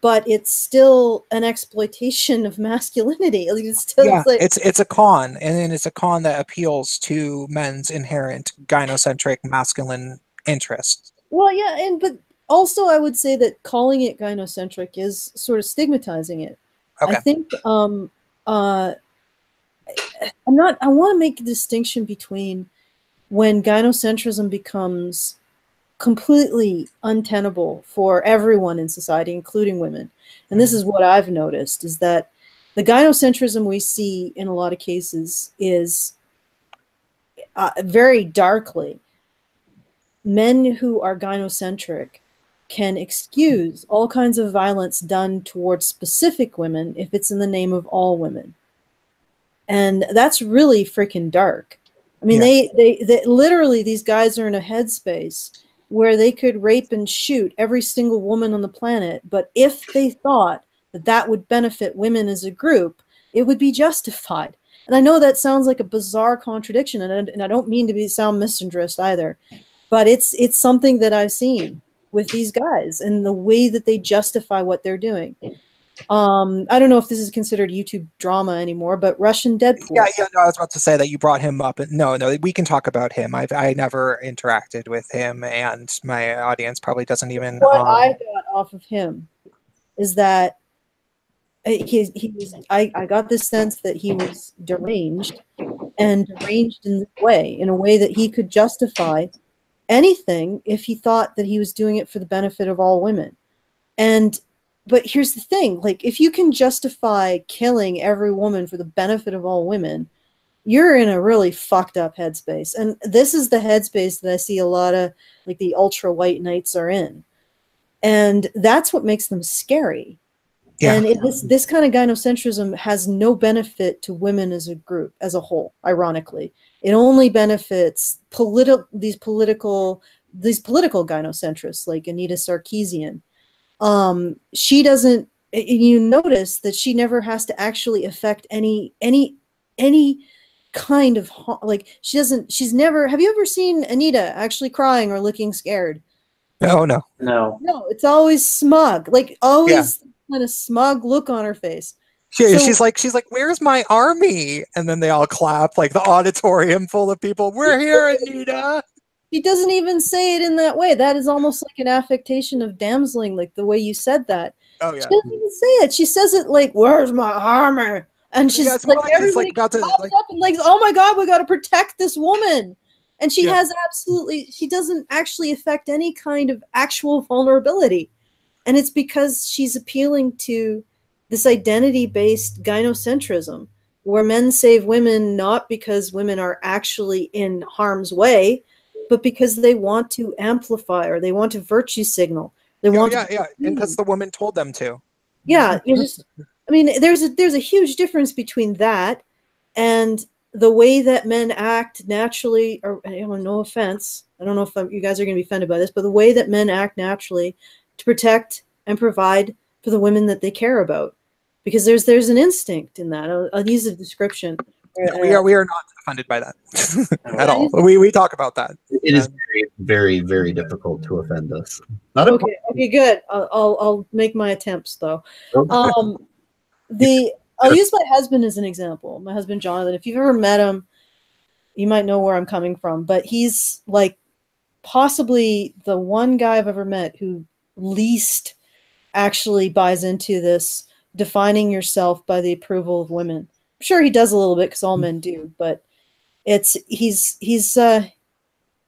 S2: but it's still an exploitation of masculinity. Like, it's still,
S1: it's a con, and it's a con that appeals to men's inherent gynocentric masculine interests.
S2: Well, yeah, but also I would say that calling it gynocentric is sort of stigmatizing it.
S1: Okay.
S2: I think I want to make a distinction between when gynocentrism becomes completely untenable for everyone in society, including women. And this is what I've noticed, is that the gynocentrism we see in a lot of cases is very darkly, men who are gynocentric can excuse all kinds of violence done towards specific women if it's in the name of all women. And that's really freaking dark. I mean, they literally, these guys are in a headspace where they could rape and shoot every single woman on the planet, but if they thought that that would benefit women as a group, it would be justified. And I know that sounds like a bizarre contradiction, and I don't mean to sound misandrist either, but it's something that I've seen. with these guys and the way that they justify what they're doing. I don't know if this is considered YouTube drama anymore, but Russian Deadpool.
S1: Yeah, no, I was about to say that you brought him up. No, we can talk about him. I never interacted with him, and my audience probably doesn't even.
S2: What I got off of him is that he was. I got this sense that he was deranged, and deranged in this way, in a way that he could justify anything if he thought that he was doing it for the benefit of all women. But here's the thing, like, if you can justify killing every woman for the benefit of all women, you're in a really fucked up headspace. And this is the headspace that I see a lot of, like, the ultra white knights are in. And that's what makes them scary. Yeah. And this kind of gynocentrism has no benefit to women as a group, as a whole, ironically. It only benefits these political gynocentrists like Anita Sarkeesian. She doesn't, you notice that she never has to actually affect any kind of, like, she's never, have you ever seen Anita actually crying or looking scared?
S1: No.
S2: It's always smug, like, always kind of smug look on her face.
S1: She's like, where's my army? And then they all clap, like the auditorium full of people. We're here, Anita.
S2: She doesn't even say it in that way. That is almost like an affectation of damseling, like the way you said that.
S1: Oh, yeah.
S2: She doesn't even say it. She says it like, where's my armor? And she's everybody pops up and like, oh my God, we got to protect this woman. And she has she doesn't actually affect any kind of actual vulnerability. And it's because she's appealing to this identity-based gynocentrism, where men save women not because women are actually in harm's way, but because they want to amplify or they want to virtue signal. They want
S1: and because the woman told them to.
S2: Yeah, I mean, there's a huge difference between that and the way that men act naturally, or no offense, I don't know if you guys are going to be offended by this, but the way that men act naturally to protect and provide for the women that they care about. Because there's an instinct in that. I'll use a description.
S1: We are not offended by that at all. We talk about that.
S3: It is very, very, very difficult to offend us.
S2: Okay, good. I'll make my attempts though. I'll use my husband as an example. My husband Jonathan. If you've ever met him, you might know where I'm coming from. But he's like possibly the one guy I've ever met who least actually buys into this defining yourself by the approval of women. I'm sure he does a little bit because all men do, but he's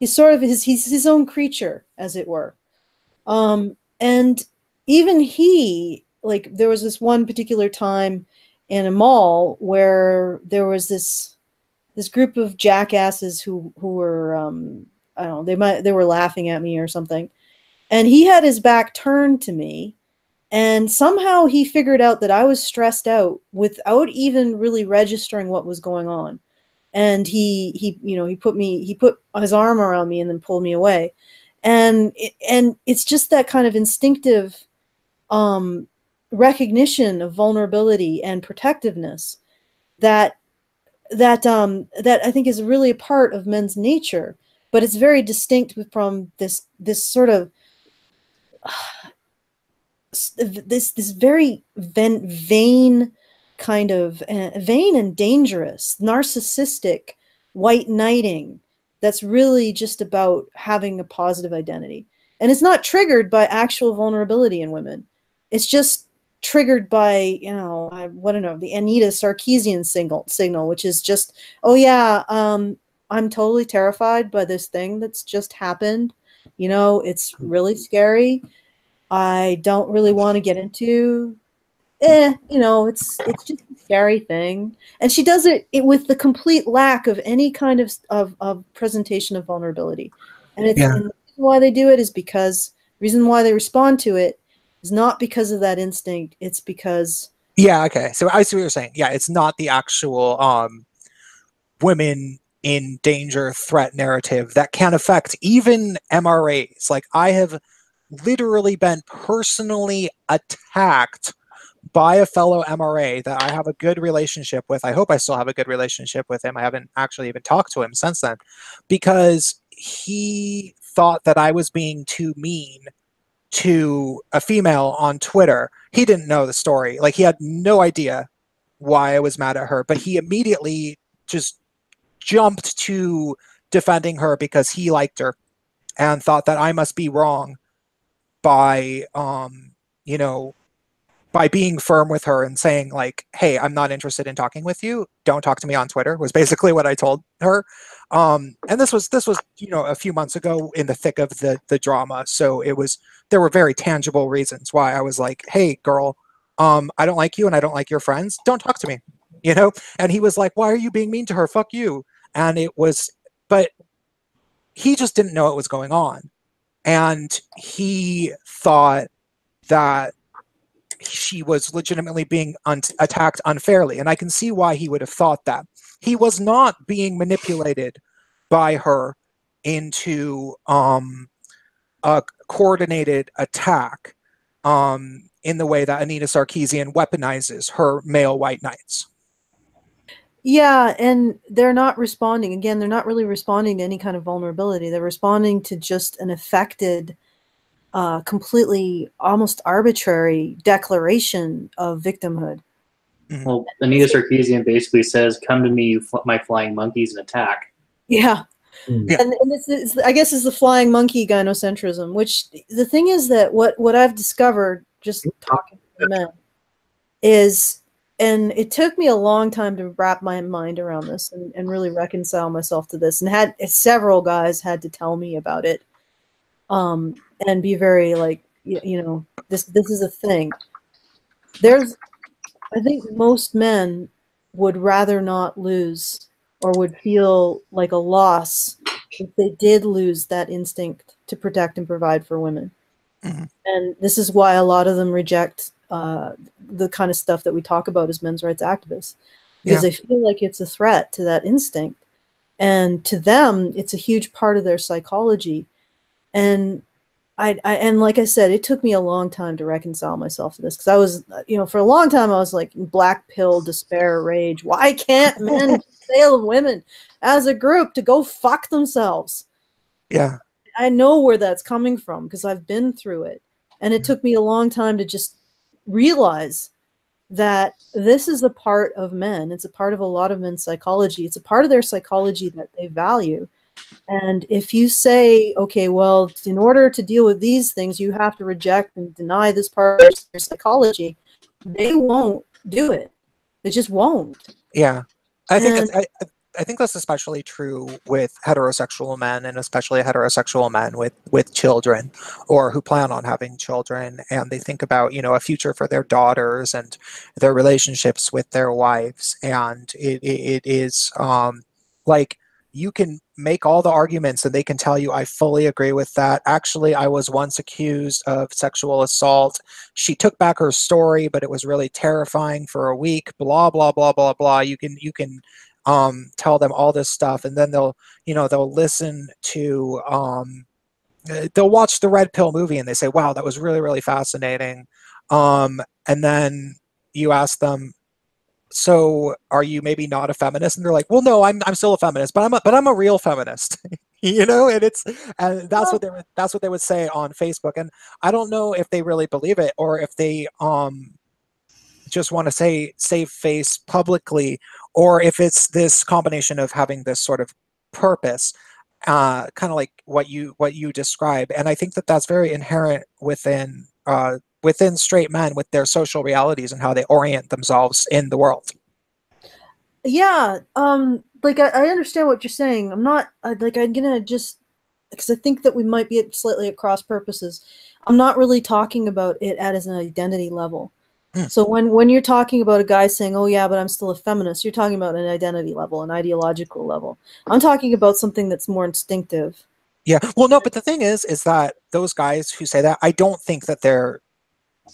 S2: sort of his own creature, as it were. And even he, like, there was this one particular time in a mall where there was this group of jackasses who were I don't know, they were laughing at me or something, and he had his back turned to me. And somehow he figured out that I was stressed out without even really registering what was going on. And he put his arm around me and then pulled me away. And it's just that kind of instinctive recognition of vulnerability and protectiveness that I think is really a part of men's nature, but it's very distinct from this sort of this very vain kind of vain and dangerous narcissistic white knighting that's really just about having a positive identity. And it's not triggered by actual vulnerability in women. It's just triggered by, the Anita Sarkeesian signal, which is just, oh yeah, I'm totally terrified by this thing that's just happened. It's really scary. I don't really want to get into, it's just a scary thing. And she does it with the complete lack of any kind of presentation of vulnerability. And and the reason why they do it is because, the reason why they respond to it is not because of that instinct. It's because.
S1: Yeah, okay. So I see what you're saying. Yeah, it's not the actual women in danger threat narrative that can affect even MRAs. Like, I have literally been personally attacked by a fellow MRA that I have a good relationship with. I hope I still have a good relationship with him. I haven't actually even talked to him since then, because he thought that I was being too mean to a female on Twitter. He didn't know the story. Like, he had no idea why I was mad at her, but he immediately just jumped to defending her because he liked her and thought that I must be wrong by, you know, by being firm with her and saying, like, hey, I'm not interested in talking with you. Don't talk to me on Twitter, was basically what I told her. And this was, you know, a few months ago in the thick of the drama. So there were very tangible reasons why I was like, hey, girl, I don't like you and I don't like your friends. Don't talk to me, you know? And he was like, why are you being mean to her? Fuck you. And but he just didn't know what was going on. And he thought that she was legitimately being attacked unfairly. And I can see why he would have thought that. He was not being manipulated by her into a coordinated attack in the way that Anita Sarkeesian weaponizes her male white knights.
S2: Yeah, and they're not responding. Again, they're not really responding to any kind of vulnerability. They're responding to just an affected, completely almost arbitrary declaration of victimhood.
S1: Mhm.
S4: Well, Anita Sarkeesian basically says, "Come to me, you my flying monkeys, and attack."
S2: Yeah.
S3: Yeah.
S2: And this is, I guess, is the flying monkey gynocentrism, which the thing is that what I've discovered just talking to men is, and it took me a long time to wrap my mind around this and really reconcile myself to this, and several guys had to tell me about it, and be very like, you know, this is a thing. I think most men would rather not lose, or would feel like a loss if they did lose that instinct to protect and provide for women.
S1: Mm-hmm.
S2: And this is why a lot of them reject the kind of stuff that we talk about as men's rights activists, because they feel like it's a threat to that instinct. And to them, it's a huge part of their psychology. And and like I said, it took me a long time to reconcile myself to this, because I was, you know, for a long time I was like black pill, despair, rage. Why can't men tell women as a group to go fuck themselves?
S1: Yeah.
S2: I know where that's coming from because I've been through it. And it took me a long time to just realize that this is a part of men. It's a part of a lot of men's psychology. It's a part of their psychology that they value. And if you say, okay, well, in order to deal with these things, you have to reject and deny this part of their psychology, they won't do it. They just won't.
S1: Yeah. I think that's especially true with heterosexual men, and especially heterosexual men with children, or who plan on having children, and they think about, you know, a future for their daughters and their relationships with their wives. And it is like, you can make all the arguments and they can tell you, I fully agree with that. Actually, I was once accused of sexual assault. She took back her story, but it was really terrifying for a week, blah, blah, blah, blah, blah. You can tell them all this stuff, and then they'll listen to, they'll watch the Red Pill movie and they say, wow, that was really, really fascinating. And then you ask them, so are you maybe not a feminist? And they're like, well, no, I'm still a feminist, but I'm a real feminist. You know, and that's what they would say on Facebook. And I don't know if they really believe it, or if they just want to save face publicly, or if it's this combination of having this sort of purpose, kind of like what you describe. And I think that that's very inherent within straight men, with their social realities and how they orient themselves in the world.
S2: Yeah, like I understand what you're saying. I'm gonna just, because I think that we might be slightly at cross purposes. I'm not really talking about it as an identity level. So when you're talking about a guy saying, oh yeah, but I'm still a feminist, you're talking about an identity level, an ideological level. I'm talking about something that's more instinctive.
S1: Yeah, well, no, but the thing is that those guys who say that, I don't think that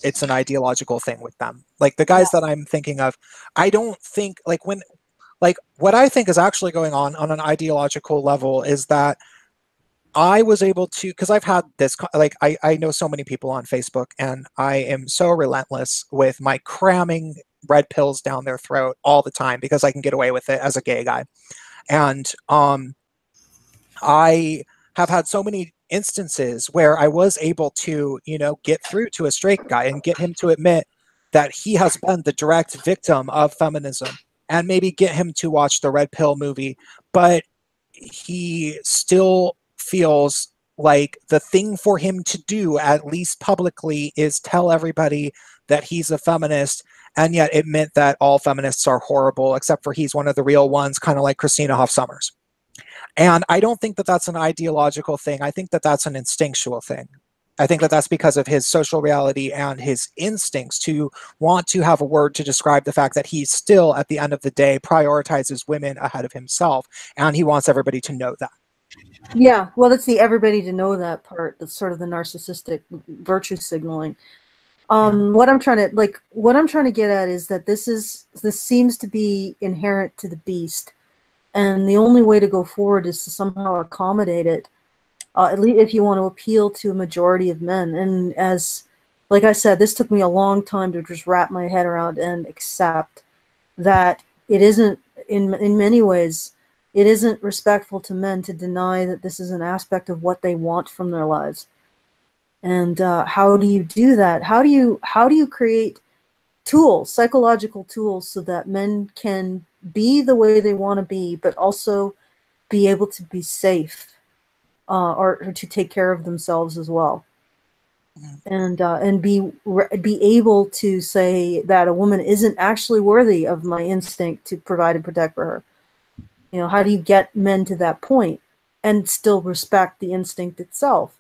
S1: it's an ideological thing with them. Like the guys that I'm thinking of, I don't think, what I think is actually going on an ideological level is that I was able to, because I've had this, I know so many people on Facebook, and I am so relentless with my cramming red pills down their throat all the time because I can get away with it as a gay guy. And I have had so many instances where I was able to, you know, get through to a straight guy and get him to admit that he has been the direct victim of feminism, and maybe get him to watch the Red Pill movie, but he still feels like the thing for him to do, at least publicly, is tell everybody that he's a feminist, and yet admit that all feminists are horrible, except for he's one of the real ones, kind of like Christina Hoff Sommers. And I don't think that that's an ideological thing. I think that that's an instinctual thing. I think that that's because of his social reality and his instincts to want to have a word to describe the fact that he still, at the end of the day, prioritizes women ahead of himself. And he wants everybody to know that.
S2: Yeah, well, that's the everybody to know that part. That's sort of the narcissistic virtue signaling. What I'm trying to get at is that this seems to be inherent to the beast. And the only way to go forward is to somehow accommodate it, at least if you want to appeal to a majority of men. And like I said, this took me a long time to just wrap my head around and accept that it isn't, in many ways, it isn't respectful to men to deny that this is an aspect of what they want from their lives. And how do you do that? How do you create tools, psychological tools, so that men can be the way they want to be, but also be able to be safe, or to take care of themselves as well, and be able to say that a woman isn't actually worthy of my instinct to provide and protect for her. You know, how do you get men to that point and still respect the instinct itself?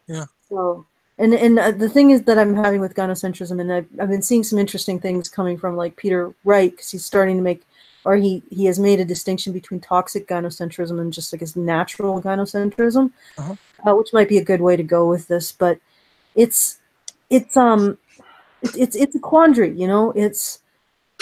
S1: Yeah.
S2: So, and the thing is that I'm having with gynocentrism, and I've been seeing some interesting things coming from like Peter Wright, because he's starting to make, or he has made a distinction between toxic gynocentrism and just like his natural gynocentrism, which might be a good way to go with this. But it's a quandary, you know.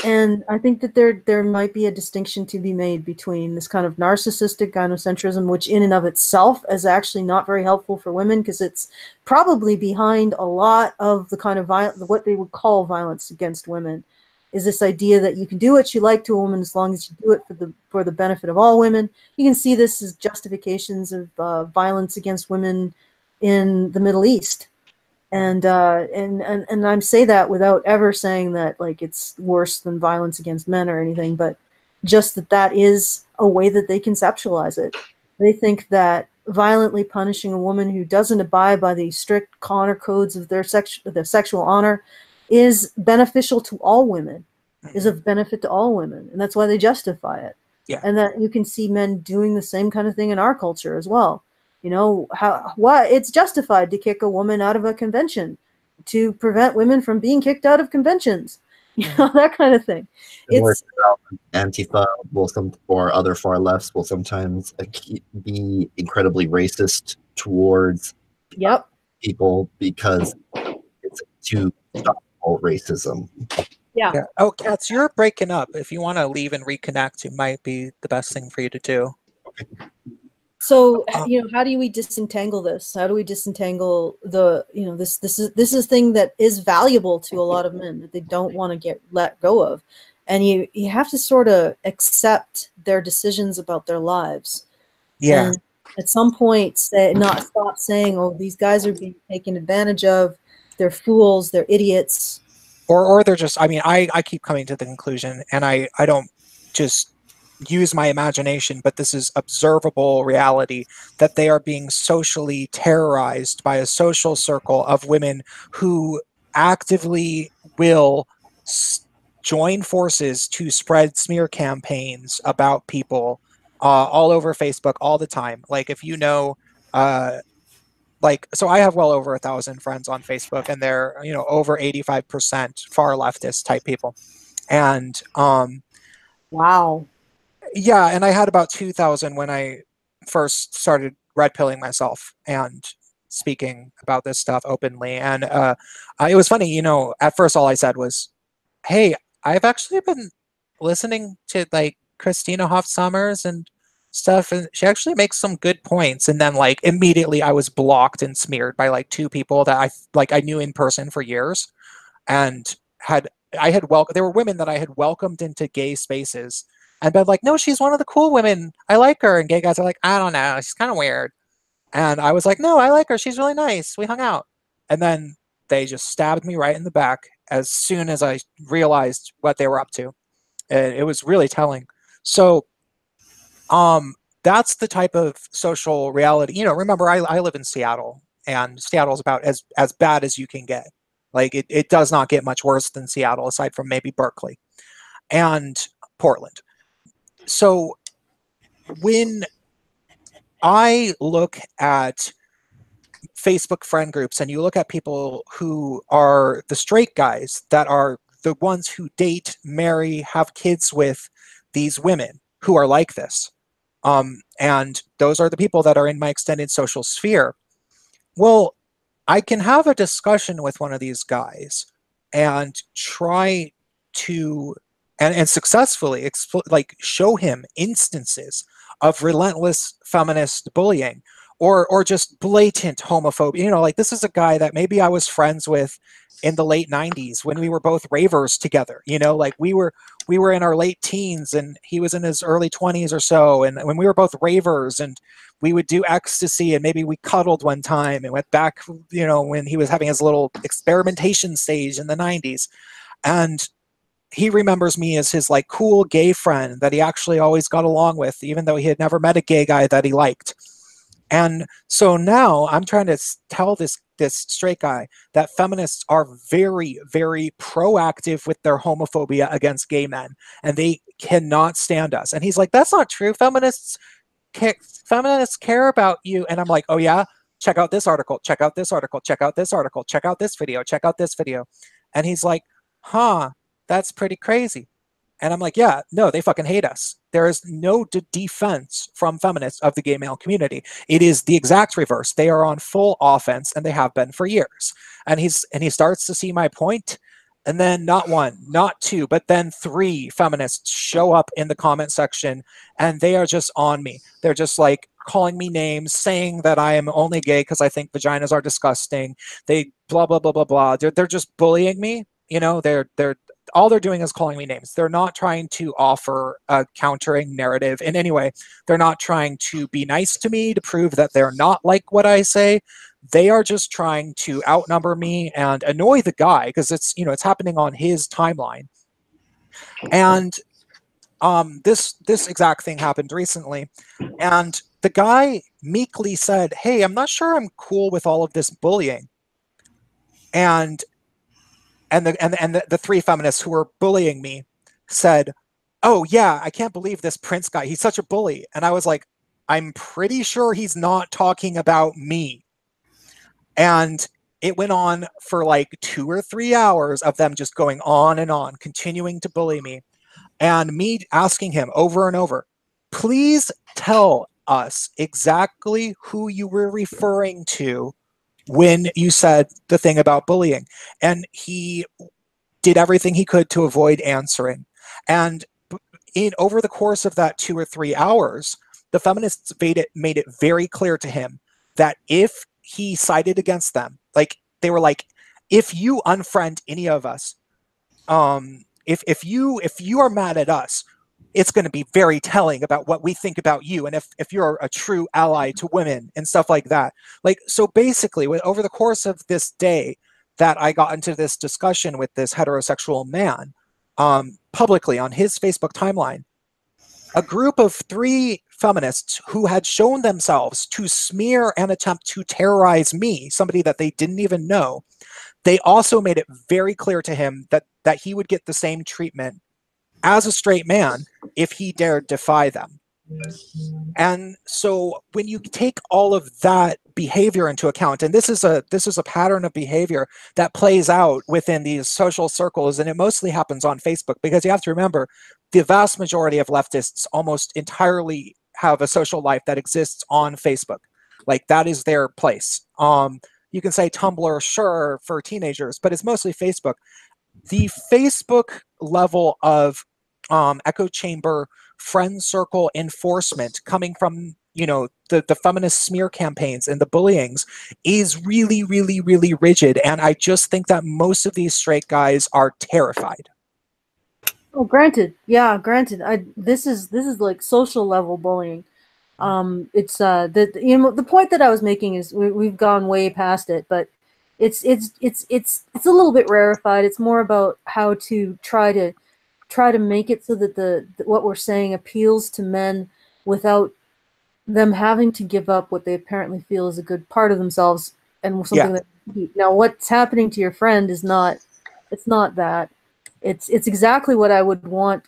S2: And I think that there might be a distinction to be made between this kind of narcissistic gynocentrism, which in and of itself is actually not very helpful for women, because it's probably behind a lot of the kind of what they would call violence against women, is this idea that you can do what you like to a woman as long as you do it for the benefit of all women. You can see this as justifications of violence against women in the Middle East. And I say that without ever saying that like it's worse than violence against men or anything, but just that is a way that they conceptualize it. They think that violently punishing a woman who doesn't abide by the strict honor codes of their sexual honor is beneficial to all women, is of benefit to all women, and that's why they justify it.
S1: Yeah.
S2: And that you can see men doing the same kind of thing in our culture as well. You know, why it's justified to kick a woman out of a convention to prevent women from being kicked out of conventions. You know, that kind of thing.
S3: Antifa or other far lefts will sometimes be incredibly racist towards people because it's to stop all racism.
S2: Yeah.
S1: Oh, Katz, you're breaking up. If you want to leave and reconnect, it might be the best thing for you to do.
S3: Okay.
S2: So, you know, how do we disentangle this? How do we disentangle the, you know, this is a thing that is valuable to a lot of men that they don't want to let go of. And you have to sort of accept their decisions about their lives.
S1: Yeah.
S2: And at some point not stop saying, oh, these guys are being taken advantage of. They're fools. They're idiots.
S1: Or they're just, I mean, I keep coming to the conclusion, and I don't just use my imagination, but this is observable reality, that they are being socially terrorized by a social circle of women who actively will join forces to spread smear campaigns about people all over Facebook all the time. Like, if you know, like, so I have well over 1,000 friends on Facebook, and they're, you know, over 85% far leftist type people. And
S2: wow.
S1: Yeah, and I had about 2,000 when I first started red pilling myself and speaking about this stuff openly. And it was funny, you know, at first all I said was, hey, I've actually been listening to like Christina Hoff Sommers and stuff, and she actually makes some good points. And then like immediately I was blocked and smeared by like 2 people that I knew in person for years, and there were women that I had welcomed into gay spaces and been like, no, she's one of the cool women. I like her. And gay guys are like, I don't know, she's kind of weird. And I was like, no, I like her. She's really nice. We hung out. And then they just stabbed me right in the back as soon as I realized what they were up to. And it was really telling. So that's the type of social reality. You know, remember, I live in Seattle, and Seattle's about as bad as you can get. Like, it does not get much worse than Seattle, aside from maybe Berkeley and Portland. So when I look at Facebook friend groups and you look at people who are the straight guys that are the ones who date, marry, have kids with these women who are like this, and those are the people that are in my extended social sphere. Well, I can have a discussion with one of these guys and try to and successfully like show him instances of relentless feminist bullying or just blatant homophobia. You know, like, this is a guy that maybe I was friends with in the late 90s when we were both ravers together. You know, like, we were in our late teens and he was in his early 20s or so, and when we were both ravers, and we would do ecstasy, and maybe we cuddled one time and went back, you know, when he was having his little experimentation stage in the 90s. And he remembers me as his, like, cool gay friend that he actually always got along with, even though he had never met a gay guy that he liked. And so now I'm trying to tell this straight guy that feminists are very, very proactive with their homophobia against gay men, and they cannot stand us. And he's like, that's not true. Feminists care about you. And I'm like, oh yeah, check out this article, check out this article, check out this article, check out this video, check out this video. And he's like, huh, that's pretty crazy. And I'm like, yeah, no, they fucking hate us. There is no defense from feminists of the gay male community. It is the exact reverse. They are on full offense, and they have been for years. And he starts to see my point. And then not one, not two, but then three feminists show up in the comment section, and they are just on me. They're just like calling me names, saying that I am only gay because I think vaginas are disgusting. They blah, blah, blah, blah, blah. They're just bullying me. You know, all they're doing is calling me names. They're not trying to offer a countering narrative in any way. They're not trying to be nice to me to prove that they're not like what I say. They are just trying to outnumber me and annoy the guy, because it's happening on his timeline. And this exact thing happened recently, and the guy meekly said, "Hey, I'm not sure I'm cool with all of this bullying." And the three feminists who were bullying me said, "Oh yeah, I can't believe this Prince guy. He's such a bully." And I was like, "I'm pretty sure he's not talking about me." And it went on for like 2 or 3 hours of them just going on and on, continuing to bully me. And me asking him over and over, "Please tell us exactly who you were referring to when you said the thing about bullying." And he did everything he could to avoid answering. And over the course of that 2 or 3 hours, the feminists made it very clear to him that if he sided against them, like, they were like, if you unfriend any of us, if you are mad at us, it's going to be very telling about what we think about you, and if you're a true ally to women and stuff like that. Like, so basically, over the course of this day that I got into this discussion with this heterosexual man, publicly on his Facebook timeline, a group of 3 feminists who had shown themselves to smear and attempt to terrorize me, somebody that they didn't even know, they also made it very clear to him that he would get the same treatment as a straight man if he dared defy them. And so when you take all of that behavior into account, and this is a pattern of behavior that plays out within these social circles, and it mostly happens on Facebook, because you have to remember, the vast majority of leftists almost entirely have a social life that exists on Facebook. Like, that is their place. You can say Tumblr, sure, for teenagers, but it's mostly Facebook. The Facebook level of echo chamber friend circle enforcement coming from, the feminist smear campaigns and the bullyings is really, really, really rigid. And I just think that most of these straight guys are terrified.
S2: Oh, granted. Yeah, granted. This is like social level bullying. It's the point that I was making is we've gone way past it, but it's a little bit rarefied. It's more about how to try to make it so that what we're saying appeals to men without them having to give up what they apparently feel is a good part of themselves and something that now what's happening to your friend is not, it's not that. It's exactly what I would want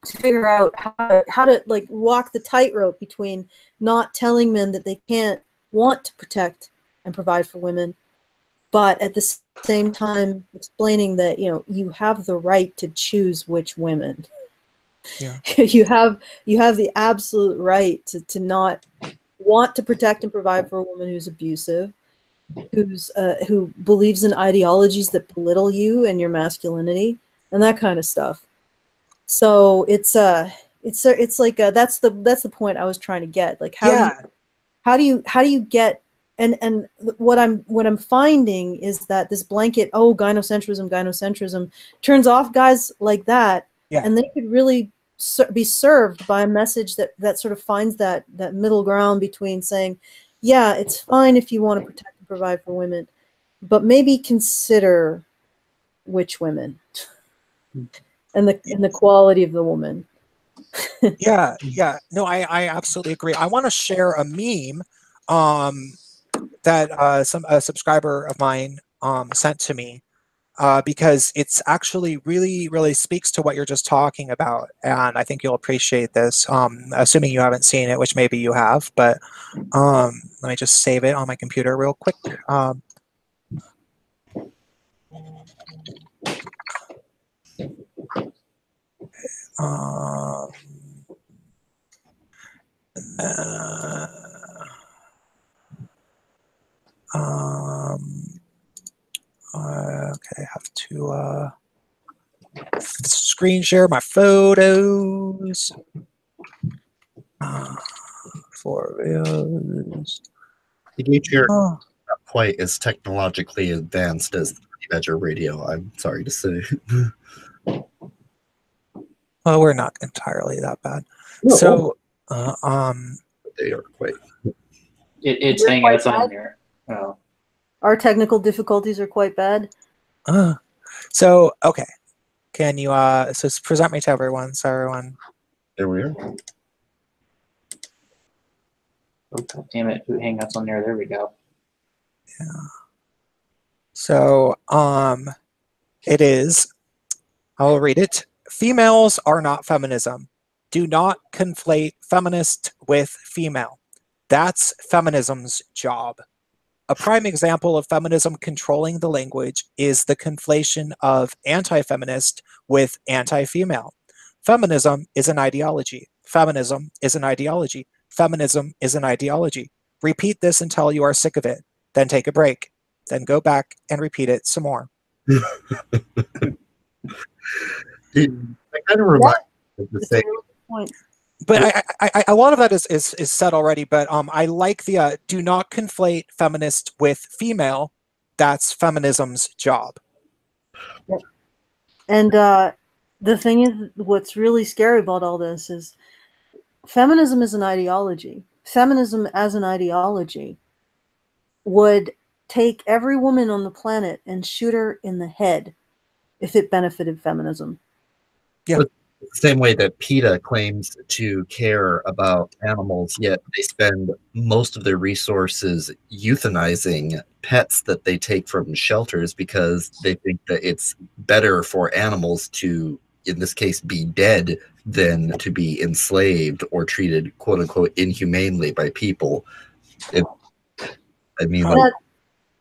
S2: to figure out how to like walk the tightrope between not telling men that they can't want to protect and provide for women, but at the same time explaining that, you know, you have the right to choose which women.
S1: Yeah.
S2: you have the absolute right to not want to protect and provide for a woman who's abusive, who believes in ideologies that belittle you and your masculinity and that kind of stuff. So it's like that's the point I was trying to get. Like how do you get, and what I'm finding is that this blanket, oh, gynocentrism turns off guys like that, and they could really be served by a message that sort of finds that middle ground between saying, yeah, it's fine if you want to protect and provide for women, but maybe consider which women and the quality of the woman.
S1: Yeah. No, I absolutely agree. I want to share a meme that a subscriber of mine sent to me because it's actually really speaks to what you're just talking about, and I think you'll appreciate this, assuming you haven't seen it, which maybe you have, but let me just save it on my computer real quick. Okay, I have to screen share my photos for videos.
S3: The Gaytriarchy not quite as technologically advanced as the Badger radio, I'm sorry to say.
S1: Well, we're not entirely that bad.
S3: No.
S1: So,
S3: they are quite.
S4: It's Hangouts on there. Oh.
S2: Our technical difficulties are quite bad.
S1: So, okay. Can you so present me to everyone? So everyone.
S3: There we are.
S4: Oh, God damn it! Hangouts on there. There we go.
S1: Yeah. So, it is. I'll read it. Females are not feminism. Do not conflate feminist with female. That's feminism's job. A prime example of feminism controlling the language is the conflation of anti-feminist with anti-female. Feminism is an ideology. Feminism is an ideology. Feminism is an ideology. Repeat this until you are sick of it. Then take a break. Then go back and repeat it some more.
S3: I kind of remind me of the same
S2: point.
S1: But I a lot of that is said already. But I like the do not conflate feminist with female. That's feminism's job.
S2: And the thing is, what's really scary about all this is feminism is an ideology. Feminism as an ideology would take every woman on the planet and shoot her in the head if it benefited feminism.
S1: Yeah.
S3: The same way that PETA claims to care about animals, yet they spend most of their resources euthanizing pets that they take from shelters because they think that it's better for animals to, in this case, be dead than to be enslaved or treated, quote unquote, inhumanely by people.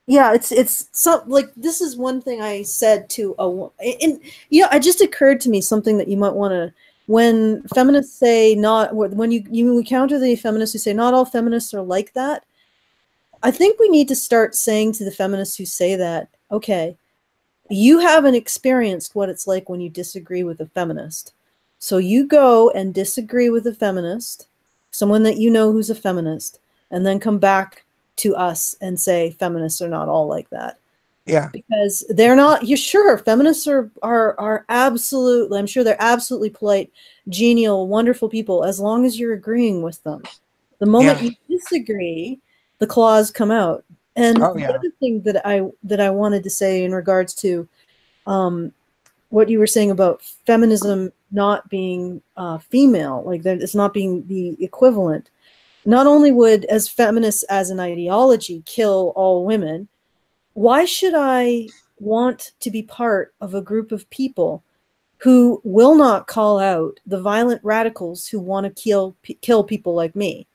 S2: Yeah, it's so like this is one thing I said to and it just occurred to me something that you might want to, when feminists say not, when you encounter the feminists who say not all feminists are like that, I think we need to start saying to the feminists who say that, okay, you haven't experienced what it's like when you disagree with a feminist. So you go and disagree with a feminist, someone that you know who's a feminist, and then come back to us and say feminists are not all like that.
S1: Yeah.
S2: Because they're not, you're sure feminists are absolutely, I'm sure they're absolutely polite, genial, wonderful people as long as you're agreeing with them. The moment
S1: Yeah.
S2: you disagree, the claws come out. And
S1: Oh,
S2: the
S1: yeah.
S2: other thing that I wanted to say in regards to what you were saying about feminism not being female, like that it's not being the equivalent. Not only would, as feminists as an ideology, kill all women, why should I want to be part of a group of people who will not call out the violent radicals who want to kill people like me?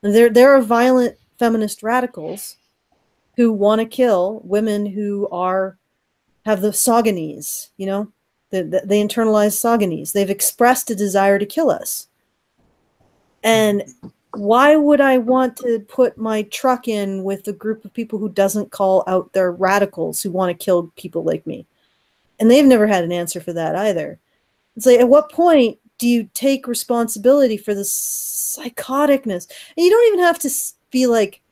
S2: And there are violent feminist radicals who want to kill women who have the misogynies, you know, they internalize misogynies. They've expressed a desire to kill us. And why would I want to put my truck in with a group of people who doesn't call out their radicals who want to kill people like me? And they've never had an answer for that either. It's like, at what point do you take responsibility for the psychoticness? And you don't even have to be like,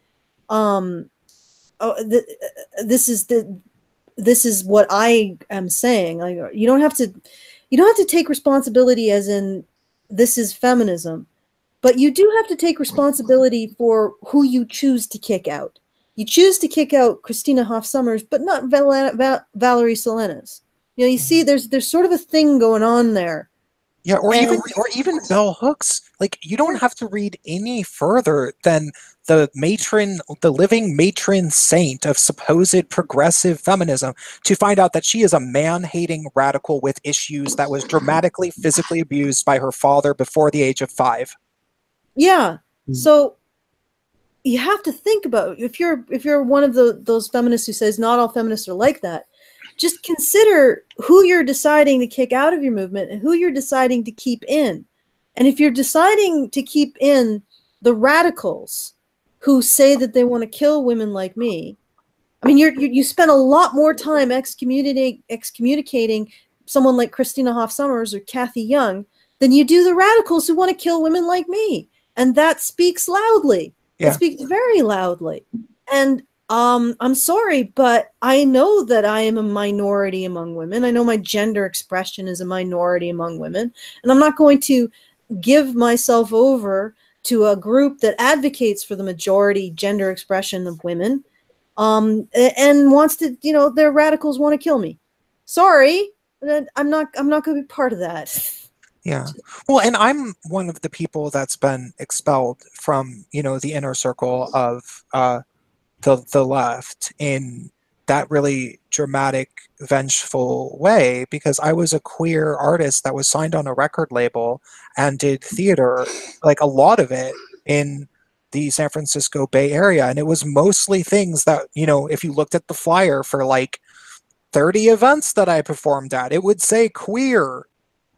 S2: this is what I am saying. Like, you don't have to take responsibility as in this is feminism, but you do have to take responsibility for who you choose to kick out. You choose to kick out Christina Hoff Sommers, but not Valerie Salinas. You know, you see, there's sort of a thing going on there.
S1: Yeah, or even bell hooks. Like, you don't have to read any further than the living matron saint of supposed progressive feminism to find out that she is a man-hating radical with issues that was dramatically physically abused by her father before the age of 5.
S2: Yeah. So you have to think about, if you're one of those feminists who says not all feminists are like that, just consider who you're deciding to kick out of your movement and who you're deciding to keep in. And if you're deciding to keep in the radicals who say that they want to kill women like me, I mean, you spend a lot more time excommunicating someone like Christina Hoff Sommers or Kathy Young than you do the radicals who want to kill women like me. And that speaks loudly.
S1: Yeah.
S2: It speaks very loudly. And I'm sorry, but I know that I am a minority among women. I know my gender expression is a minority among women. And I'm not going to give myself over to a group that advocates for the majority gender expression of women, and wants to, you know, their radicals want to kill me. Sorry, I'm not going to be part of that.
S1: Yeah. Well, and I'm one of the people that's been expelled from, you know, the inner circle of the left in that really dramatic, vengeful way, because I was a queer artist that was signed on a record label and did theater, like a lot of it in the San Francisco Bay Area. And it was mostly things that, you know, if you looked at the flyer for like 30 events that I performed at, it would say queer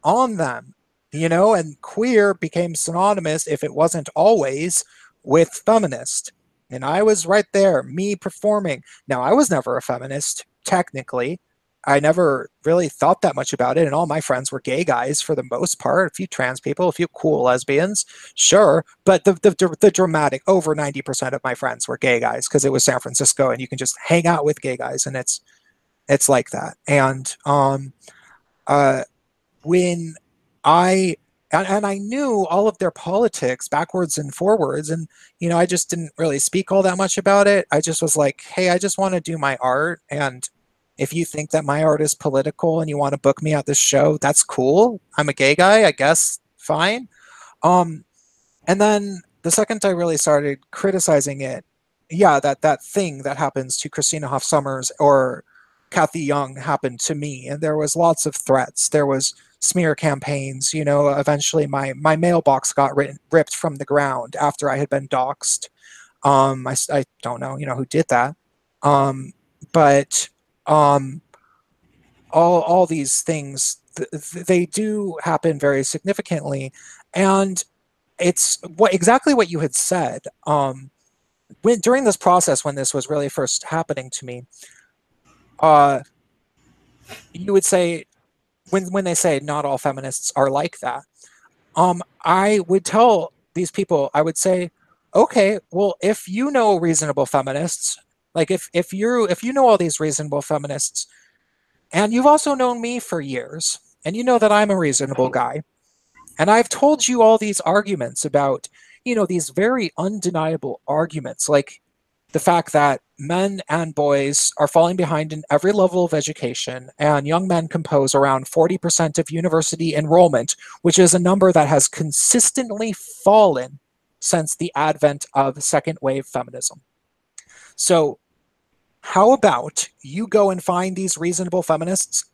S1: on them, you know, and queer became synonymous, if it wasn't always, with feminist. And I was right there, me performing. Now, I was never a feminist, technically. I never really thought that much about it, and all my friends were gay guys for the most part. A few trans people, a few cool lesbians, sure. But the dramatic, over 90% of my friends were gay guys, because it was San Francisco, and you can just hang out with gay guys, and it's like that. And when I knew all of their politics backwards and forwards, and, you know, I just didn't really speak all that much about it. I just was like, hey, I just want to do my art, and if you think that my art is political and you want to book me at this show, that's cool. I'm a gay guy, I guess, fine. And then the second I really started criticizing it, yeah, that thing that happens to Christina Hoff Sommers or Kathy Young happened to me, and there was lots of threats. There was smear campaigns. You know, eventually my mailbox got ripped from the ground after I had been doxxed. I don't know, you know, who did that. But all these things, they do happen very significantly, and it's exactly what you had said. During this process, when this was really first happening to me, you would say, when they say not all feminists are like that, I would tell these people, I would say, okay, well, if you know reasonable feminists, like if you know all these reasonable feminists, and you've also known me for years, and you know that I'm a reasonable guy, and I've told you all these arguments about, you know, these very undeniable arguments, like the fact that men and boys are falling behind in every level of education, and young men compose around 40% of university enrollment, which is a number that has consistently fallen since the advent of second wave feminism. So how about you go and find these reasonable feminists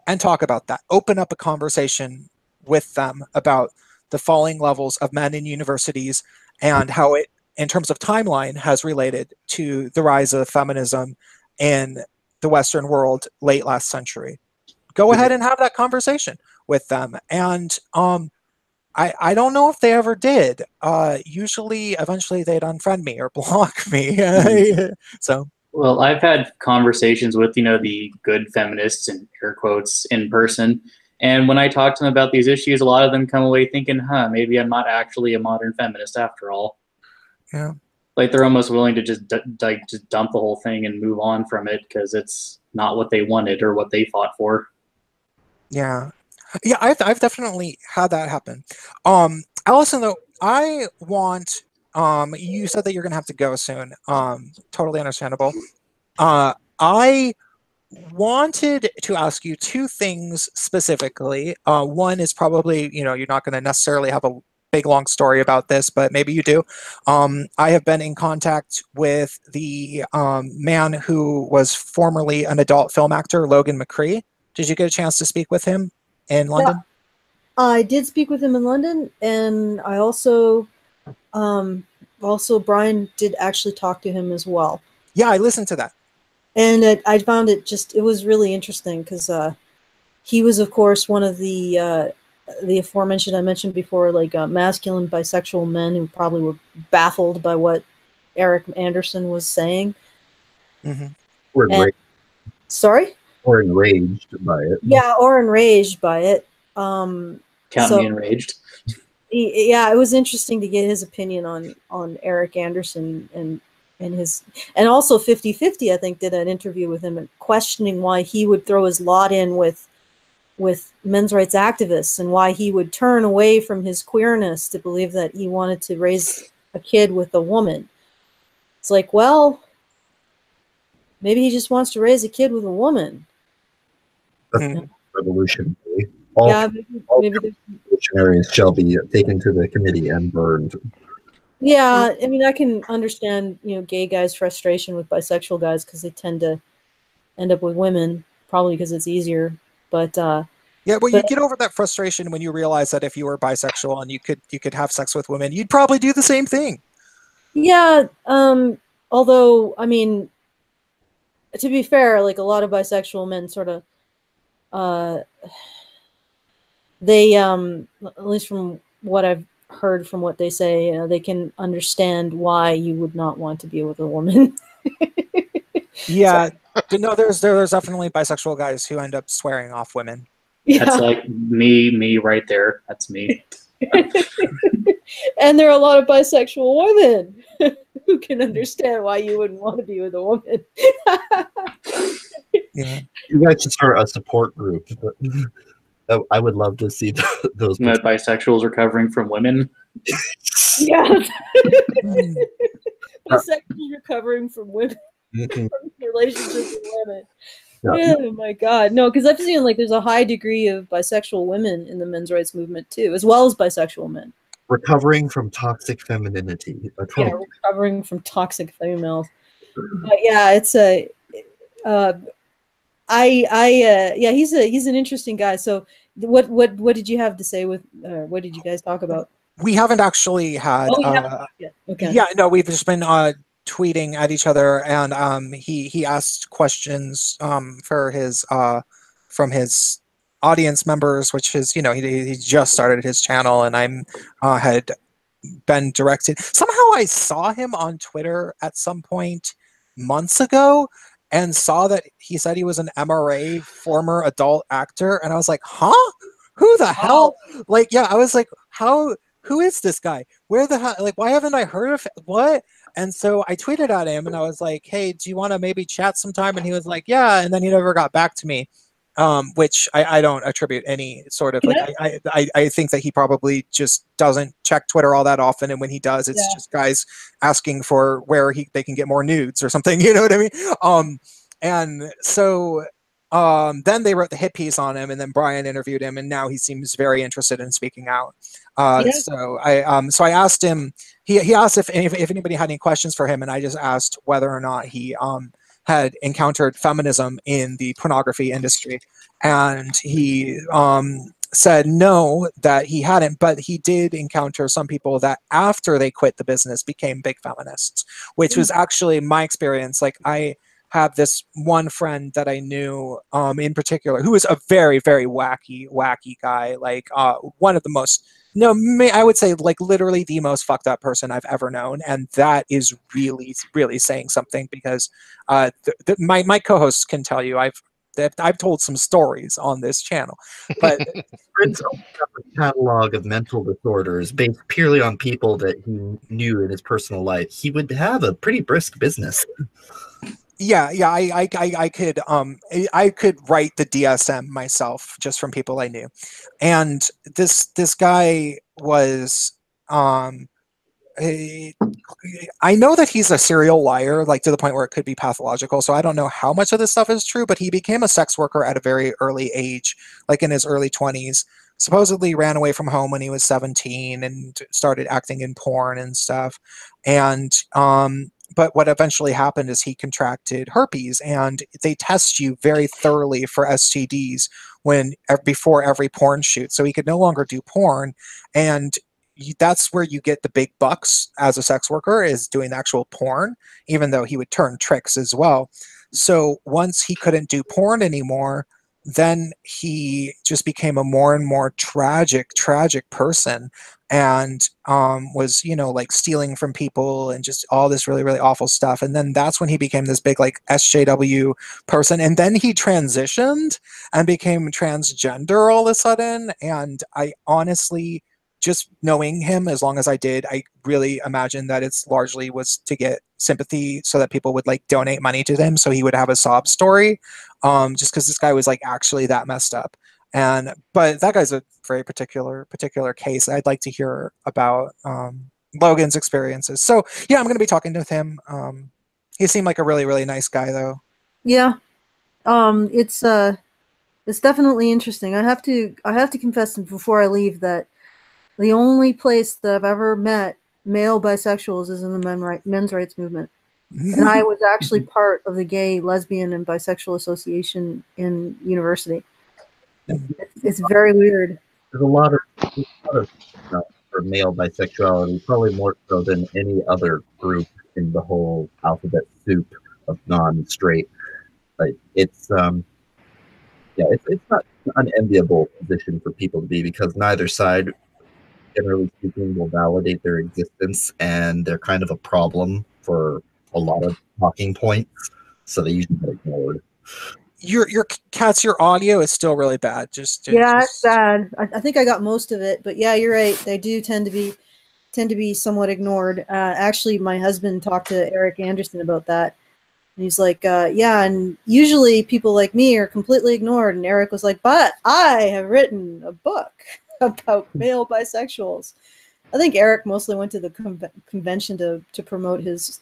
S1: and talk about that? Open up a conversation with them about the falling levels of men in universities and how it, in terms of timeline, has related to the rise of feminism in the Western world late last century. Go ahead and have that conversation with them. And I don't know if they ever did. Usually, eventually, they'd unfriend me or block me. So.
S4: Well, I've had conversations with, you know, the good feminists, in air quotes, in person. And when I talk to them about these issues, a lot of them come away thinking, huh, maybe I'm not actually a modern feminist after all.
S1: Yeah.
S4: Like they're almost willing to just dump the whole thing and move on from it because it's not what they wanted or what they fought for.
S1: Yeah. Yeah, I've definitely had that happen. Alison, though, I want, you said that you're gonna have to go soon. Totally understandable. I wanted to ask you two things specifically. One is probably, you know, you're not gonna necessarily have a big long story about this, but maybe you do. I have been in contact with the man who was formerly an adult film actor, Logan McCree. Did you get a chance to speak with him in London?
S2: Yeah, I did speak with him in London, and I also Brian did actually talk to him as well.
S1: Yeah, I listened to that.
S2: And I found it was really interesting because he was, of course, one of the aforementioned, I mentioned before, like masculine bisexual men who probably were baffled by what Eric Anderson was saying.
S1: Mm-hmm.
S2: Sorry?
S3: Or enraged by it.
S2: Yeah, or enraged by it.
S4: Count me enraged.
S2: Yeah, it was interesting to get his opinion on Eric Anderson and also 50/50, I think, did an interview with him and questioning why he would throw his lot in with men's rights activists and why he would turn away from his queerness to believe that he wanted to raise a kid with a woman. It's like, well, maybe he just wants to raise a kid with a woman.
S3: That's revolutionary. All revolutionaries shall be taken to the committee and burned.
S2: Yeah, I mean, I can understand, you know, gay guys' frustration with bisexual guys because they tend to end up with women, probably because it's easier. But
S1: yeah, well, you get over that frustration when you realize that if you were bisexual and you could have sex with women, you'd probably do the same thing. Yeah.
S2: Although, I mean, to be fair, like a lot of bisexual men sort of, they, at least from what I've heard from what they say, you know, they can understand why you would not want to be with a woman.
S1: Yeah. No, there's definitely bisexual guys who end up swearing off women.
S2: Yeah.
S4: That's like me right there. That's me.
S2: And there are a lot of bisexual women who can understand why you wouldn't want to be with a woman.
S3: Yeah. You guys should start a support group. I would love to see those.
S4: Bisexuals recovering from women.
S2: Yes. Bisexuals recovering from women. From relationships with women. Yeah. Oh my God. No, because I've seen like there's a high degree of bisexual women in the men's rights movement too, as well as bisexual men.
S3: Recovering from toxic femininity.
S2: Yeah, recovering from toxic females. But yeah, it's a yeah, he's an interesting guy. So what did you have to say with what did you guys talk about?
S1: We haven't actually had
S2: okay.
S1: Yeah, no, we've just been tweeting at each other, and he asked questions for his from his audience members, which is, you know, he just started his channel, and I'm had been directed. Somehow I saw him on Twitter at some point months ago and saw that he said he was an MRA former adult actor, and I was like, huh? Who the hell? Like, yeah, I was like, who is this guy? Where the hell? Like, why haven't I heard of what? And so I tweeted at him and I was like, hey, do you want to maybe chat sometime? And he was like, yeah. And then he never got back to me. which I don't attribute any sort of like I think that he probably just doesn't check Twitter all that often, and when he does, it's just guys asking for where they can get more nudes or something. You know what I mean? And so then they wrote the hit piece on him, and then Brian interviewed him, and now he seems very interested in speaking out. So I asked him. He asked if anybody had any questions for him, and I just asked whether or not he had encountered feminism in the pornography industry, and he said no, that he hadn't, but he did encounter some people that after they quit the business became big feminists, which was actually my experience. Like I have this one friend that I knew in particular who was a very, very wacky guy, like one of the most, I would say like literally the most fucked up person I've ever known. And that is really, really saying something, because my co-hosts can tell you I've told some stories on this channel. But
S3: Prince opened up a catalog of mental disorders based purely on people that he knew in his personal life. He would have a pretty brisk business.
S1: Yeah, I could write the DSM myself just from people I knew, and this guy was I know that he's a serial liar, like to the point where it could be pathological. So I don't know how much of this stuff is true, but he became a sex worker at a very early age, like in his early 20s. Supposedly ran away from home when he was 17 and started acting in porn and stuff, and but what eventually happened is he contracted herpes, and they test you very thoroughly for STDs before every porn shoot. So he could no longer do porn, and that's where you get the big bucks as a sex worker, is doing the actual porn, even though he would turn tricks as well. So once he couldn't do porn anymore, then he just became a more and more tragic person, and was, like stealing from people and just all this really, really awful stuff. And then that's when he became this big like SJW person. And then he transitioned and became transgender all of a sudden. And I honestly, just knowing him as long as I did, I really imagine that it's largely was to get sympathy so that people would like donate money to him so he would have a sob story, just because this guy was like actually that messed up. But that guy's a very particular case. I'd like to hear about Logan's experiences. So yeah, I'm going to be talking to him. He seemed like a really, really nice guy though.
S2: Yeah. It's definitely interesting. I have to confess before I leave that the only place that I've ever met male bisexuals is in the men's rights movement. And I was actually part of the Gay, Lesbian, and Bisexual Association in university. It's very weird.
S3: There's a lot of for male bisexuality, probably more so than any other group in the whole alphabet soup of non-straight. Like it's not an unenviable position for people to be, because neither side, generally speaking, will validate their existence, and they're kind of a problem for a lot of talking points, so they usually get ignored.
S1: Your Cats, your audio is still really bad.
S2: It's bad. I think I got most of it, but yeah, you're right. They do tend to be somewhat ignored. Actually, my husband talked to Eric Anderson about that. And he's like, yeah, and usually people like me are completely ignored. And Eric was like, but I have written a book about male bisexuals. I think Eric mostly went to the convention to promote his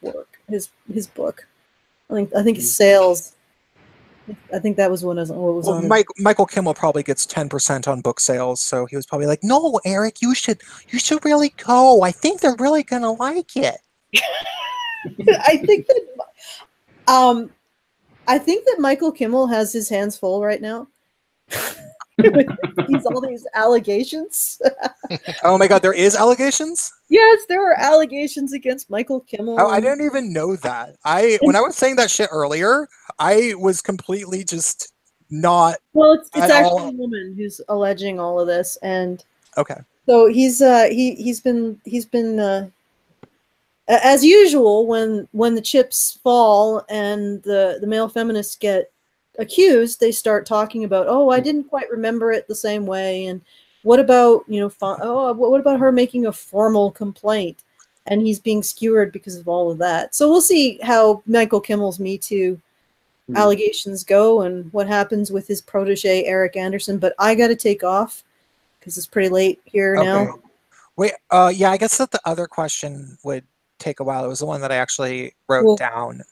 S2: work, his book. I think his sales. I think that was what was on.
S1: Michael Kimmel probably gets 10% on book sales, so he was probably like, "No, Eric, you should really go. I think they're really gonna like it."
S2: I think that Michael Kimmel has his hands full right now. All these allegations.
S1: Oh my God, there is allegations?
S2: Yes, there are allegations against Michael Kimmel.
S1: Oh, I didn't even know that. When I was saying that shit earlier, I was completely just not.
S2: Well, it's actually a woman who's alleging all of this, and
S1: okay.
S2: So he's been as usual when the chips fall and the male feminists get accused, they start talking about, oh, I didn't quite remember it the same way, and what about what about her making a formal complaint, and he's being skewered because of all of that. So we'll see how Michael Kimmel's Me Too allegations go and what happens with his protege, Eric Anderson. But I got to take off because it's pretty late here now.
S1: Wait, yeah, I guess that the other question would take a while. It was the one that I actually wrote down.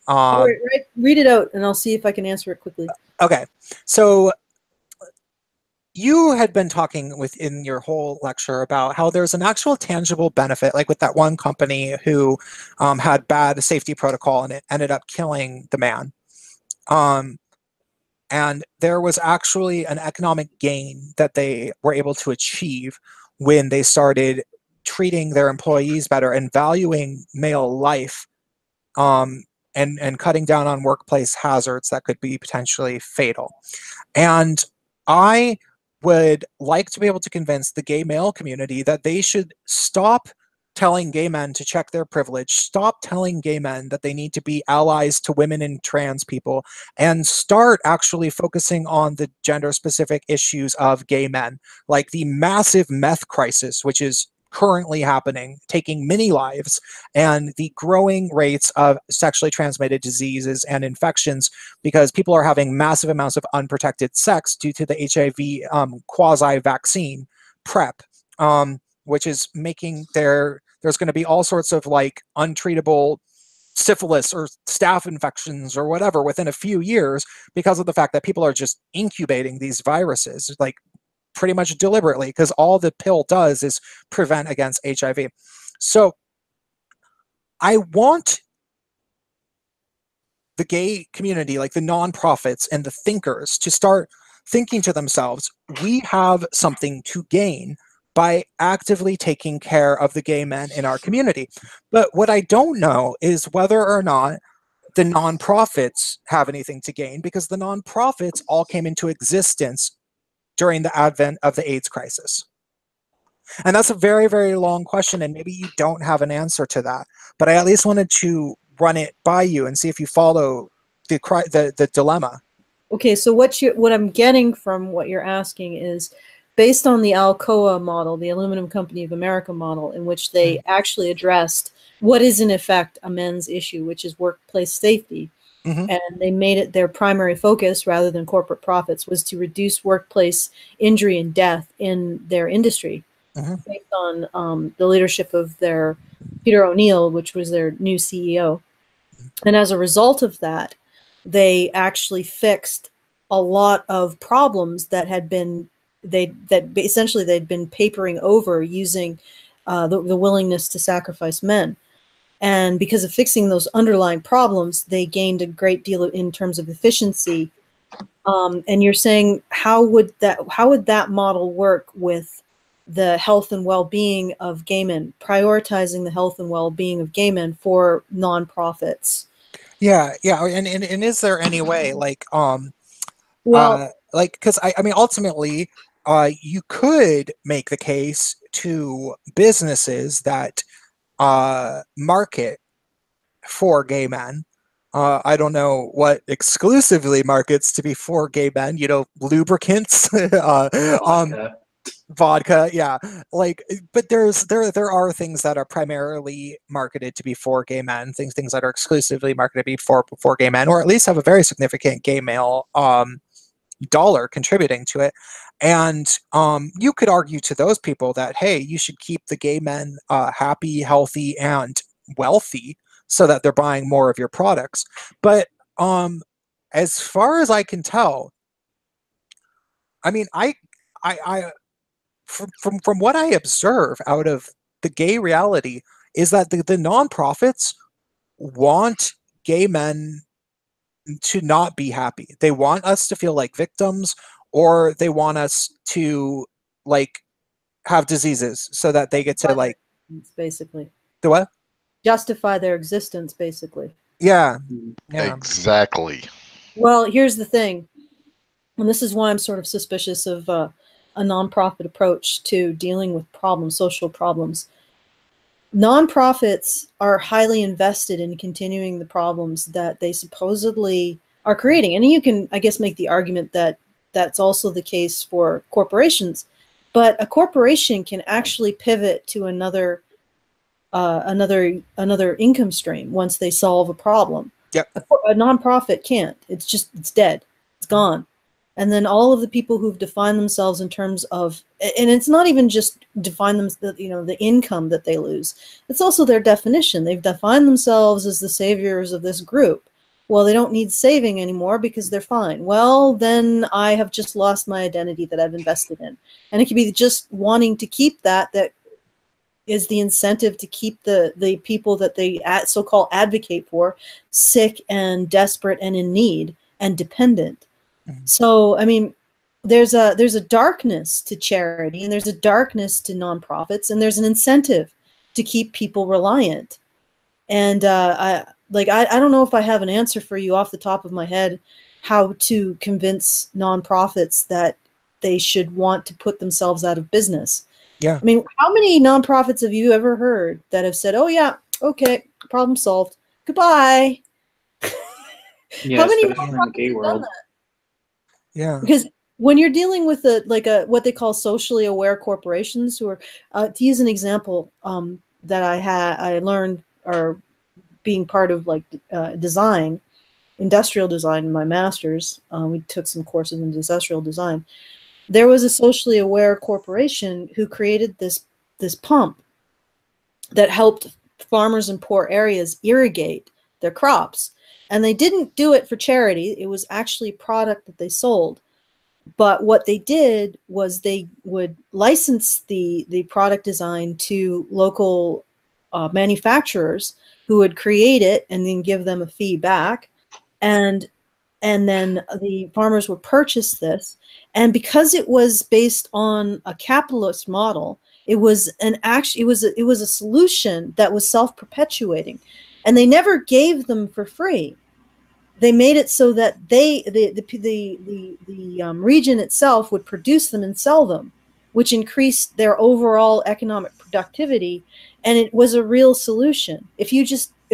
S2: Read it out and I'll see if I can answer it quickly.
S1: Okay, so you had been talking within your whole lecture about how there's an actual tangible benefit, like with that one company who had bad safety protocol and it ended up killing the man. And there was actually an economic gain that they were able to achieve when they started treating their employees better and valuing male life, and cutting down on workplace hazards that could be potentially fatal. And I would like to be able to convince the gay male community that they should stop telling gay men to check their privilege, stop telling gay men that they need to be allies to women and trans people, and start actually focusing on the gender-specific issues of gay men, like the massive meth crisis, which is currently happening, taking many lives, and the growing rates of sexually transmitted diseases and infections because people are having massive amounts of unprotected sex due to the HIV quasi-vaccine PrEP, which is making there's going to be all sorts of like untreatable syphilis or staph infections or whatever within a few years because of the fact that people are just incubating these viruses, like pretty much deliberately, because all the pill does is prevent against HIV. So I want the gay community, like the nonprofits and the thinkers, to start thinking to themselves, we have something to gain by actively taking care of the gay men in our community. But what I don't know is whether or not the nonprofits have anything to gain, because the nonprofits all came into existence during the advent of the AIDS crisis. And that's a very, very long question, and maybe you don't have an answer to that. But I at least wanted to run it by you and see if you follow the dilemma.
S2: Okay, so what I'm getting from what you're asking is based on the Alcoa model, the Aluminum Company of America model, in which they actually addressed what is in effect a men's issue, which is workplace safety. And they made it their primary focus, rather than corporate profits, was to reduce workplace injury and death in their industry, based on the leadership of their Peter O'Neill, which was their new CEO. And as a result of that, they actually fixed a lot of problems that had been essentially they'd been papering over using the willingness to sacrifice men. And because of fixing those underlying problems, they gained a great deal in terms of efficiency. And you're saying, how would that model work with the health and well-being of gay men, prioritizing the health and well-being of gay men for nonprofits?
S1: Yeah, and is there any way, like, because I mean, ultimately, you could make the case to businesses that market for gay men. I don't know what exclusively markets to be for gay men, lubricants, vodka, yeah. Like, but there are things that are primarily marketed to be for gay men, things that are exclusively marketed to be for gay men, or at least have a very significant gay male dollar contributing to it. And you could argue to those people that, hey, you should keep the gay men happy, healthy, and wealthy so that they're buying more of your products. But as far as I can tell, I mean, I from what I observe out of the gay reality is that the nonprofits want gay men to not be happy. They want us to feel like victims, or they want us to like have diseases so that they get to like
S2: basically
S1: the what?
S2: Justify their existence, basically.
S1: Yeah.
S5: Exactly.
S2: Well, here's the thing, and this is why I'm sort of suspicious of a nonprofit approach to dealing with problems, social problems. Nonprofits are highly invested in continuing the problems that they supposedly are creating. And you can, I guess, make the argument that that's also the case for corporations. But a corporation can actually pivot to another income stream once they solve a problem.
S1: Yep.
S2: A nonprofit can't. It's dead. It's gone. And then all of the people who've defined themselves in terms of, and it's not even just define them, the income that they lose. It's also their definition. They've defined themselves as the saviors of this group. Well, they don't need saving anymore because they're fine. Well, then I have just lost my identity that I've invested in. And it could be just wanting to keep that is the incentive to keep the people that they so-called advocate for sick and desperate and in need and dependent. So, I mean, there's a darkness to charity, and there's a darkness to nonprofits, and there's an incentive to keep people reliant. And I don't know if I have an answer for you off the top of my head how to convince nonprofits that they should want to put themselves out of business.
S1: Yeah.
S2: I mean, how many nonprofits have you ever heard that have said, "Oh yeah, okay, problem solved, goodbye"?
S4: Yeah,
S2: how many
S4: especially in the gay world.
S1: Yeah.
S2: Because when you're dealing with what they call socially aware corporations, who are, to use an example that I learned, or being part of design, industrial design in my master's, we took some courses in industrial design. There was a socially aware corporation who created this pump that helped farmers in poor areas irrigate their crops. And they didn't do it for charity. It was actually a product that they sold. But what they did was they would license the product design to local manufacturers who would create it and then give them a fee back. And then the farmers would purchase this. And because it was based on a capitalist model, it was a solution that was self-perpetuating. And they never gave them for free. They made it so that the region itself would produce them and sell them, which increased their overall economic productivity. And it was a real solution. If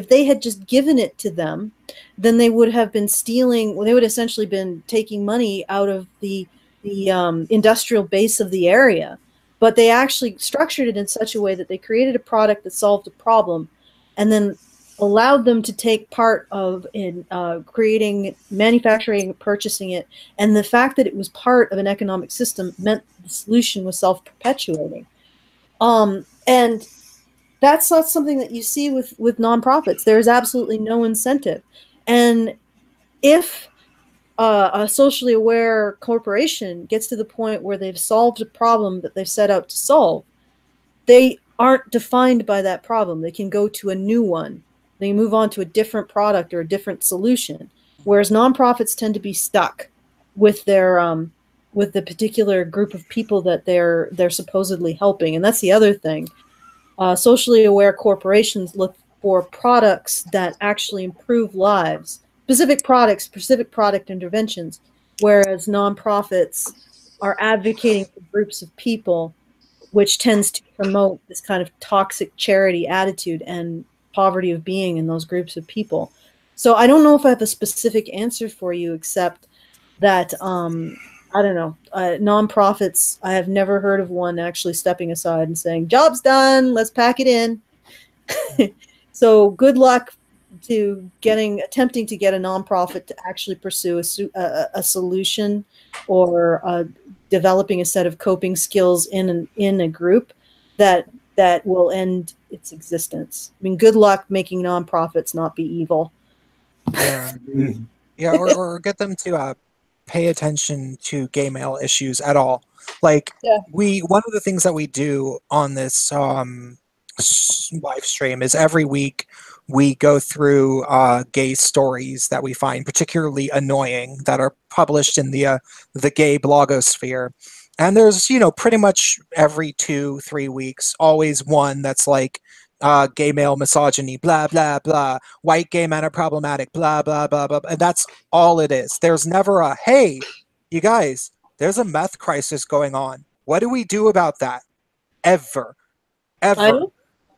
S2: they had just given it to them, then they would have been stealing. Well, they would essentially been taking money out of the industrial base of the area. But they actually structured it in such a way that they created a product that solved a problem, and then allowed them to take part in creating, manufacturing, purchasing it. And the fact that it was part of an economic system meant the solution was self-perpetuating. And that's not something that you see with nonprofits. There is absolutely no incentive. And if a socially aware corporation gets to the point where they've solved a problem that they've set out to solve, they aren't defined by that problem. They can go to a new one. They move on to a different product or a different solution. Whereas nonprofits tend to be stuck with their with the particular group of people that they're supposedly helping. And that's the other thing. Socially aware corporations look for products that actually improve lives, specific products, specific product interventions, whereas nonprofits are advocating for groups of people, which tends to promote this kind of toxic charity attitude and poverty of being in those groups of people. So I don't know if I have a specific answer for you, except that I don't know, nonprofits, I have never heard of one actually stepping aside and saying, job's done, let's pack it in. So good luck to attempting to get a nonprofit to actually pursue a solution, or developing a set of coping skills in a group that will end its existence. I mean, good luck making nonprofits not be evil.
S1: Yeah, yeah, or get them to pay attention to gay male issues at all. Like, one of the things that we do on this live stream is every week we go through gay stories that we find particularly annoying that are published in the gay blogosphere. And there's, pretty much every 2-3 weeks, always one that's like, gay male misogyny, blah, blah, blah. White gay men are problematic, blah, blah, blah, blah. And that's all it is. There's never a, hey, you guys, there's a meth crisis going on. What do we do about that? Ever. And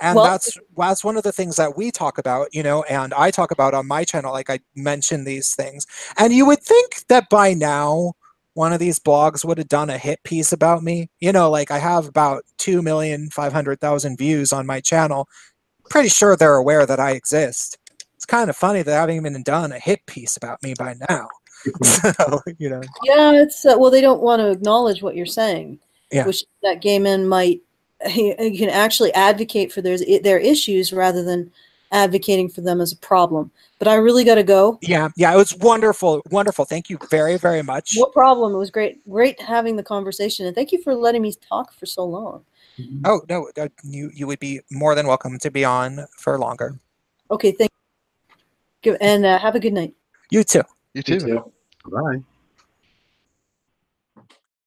S1: that's one of the things that we talk about, and I talk about on my channel, like I mentioned these things. And you would think that by now, one of these blogs would have done a hit piece about me. Like I have about 2,500,000 views on my channel. Pretty sure they're aware that I exist. it's kind of funny that I haven't even done a hit piece about me by now. So, you know.
S2: Yeah, it's well, they don't want to acknowledge what you're saying.
S1: Yeah.
S2: Which that gay men might you can actually advocate for their issues rather than advocating for them as a problem. But I really got to go.
S1: Yeah, it was wonderful, wonderful. Thank you very, very much.
S2: No problem. It was great having the conversation, and thank you for letting me talk for so long.
S1: Oh no, you would be more than welcome to be on for longer.
S2: Okay, thank you, and have a good night.
S1: You too.
S5: You too.
S3: Bye.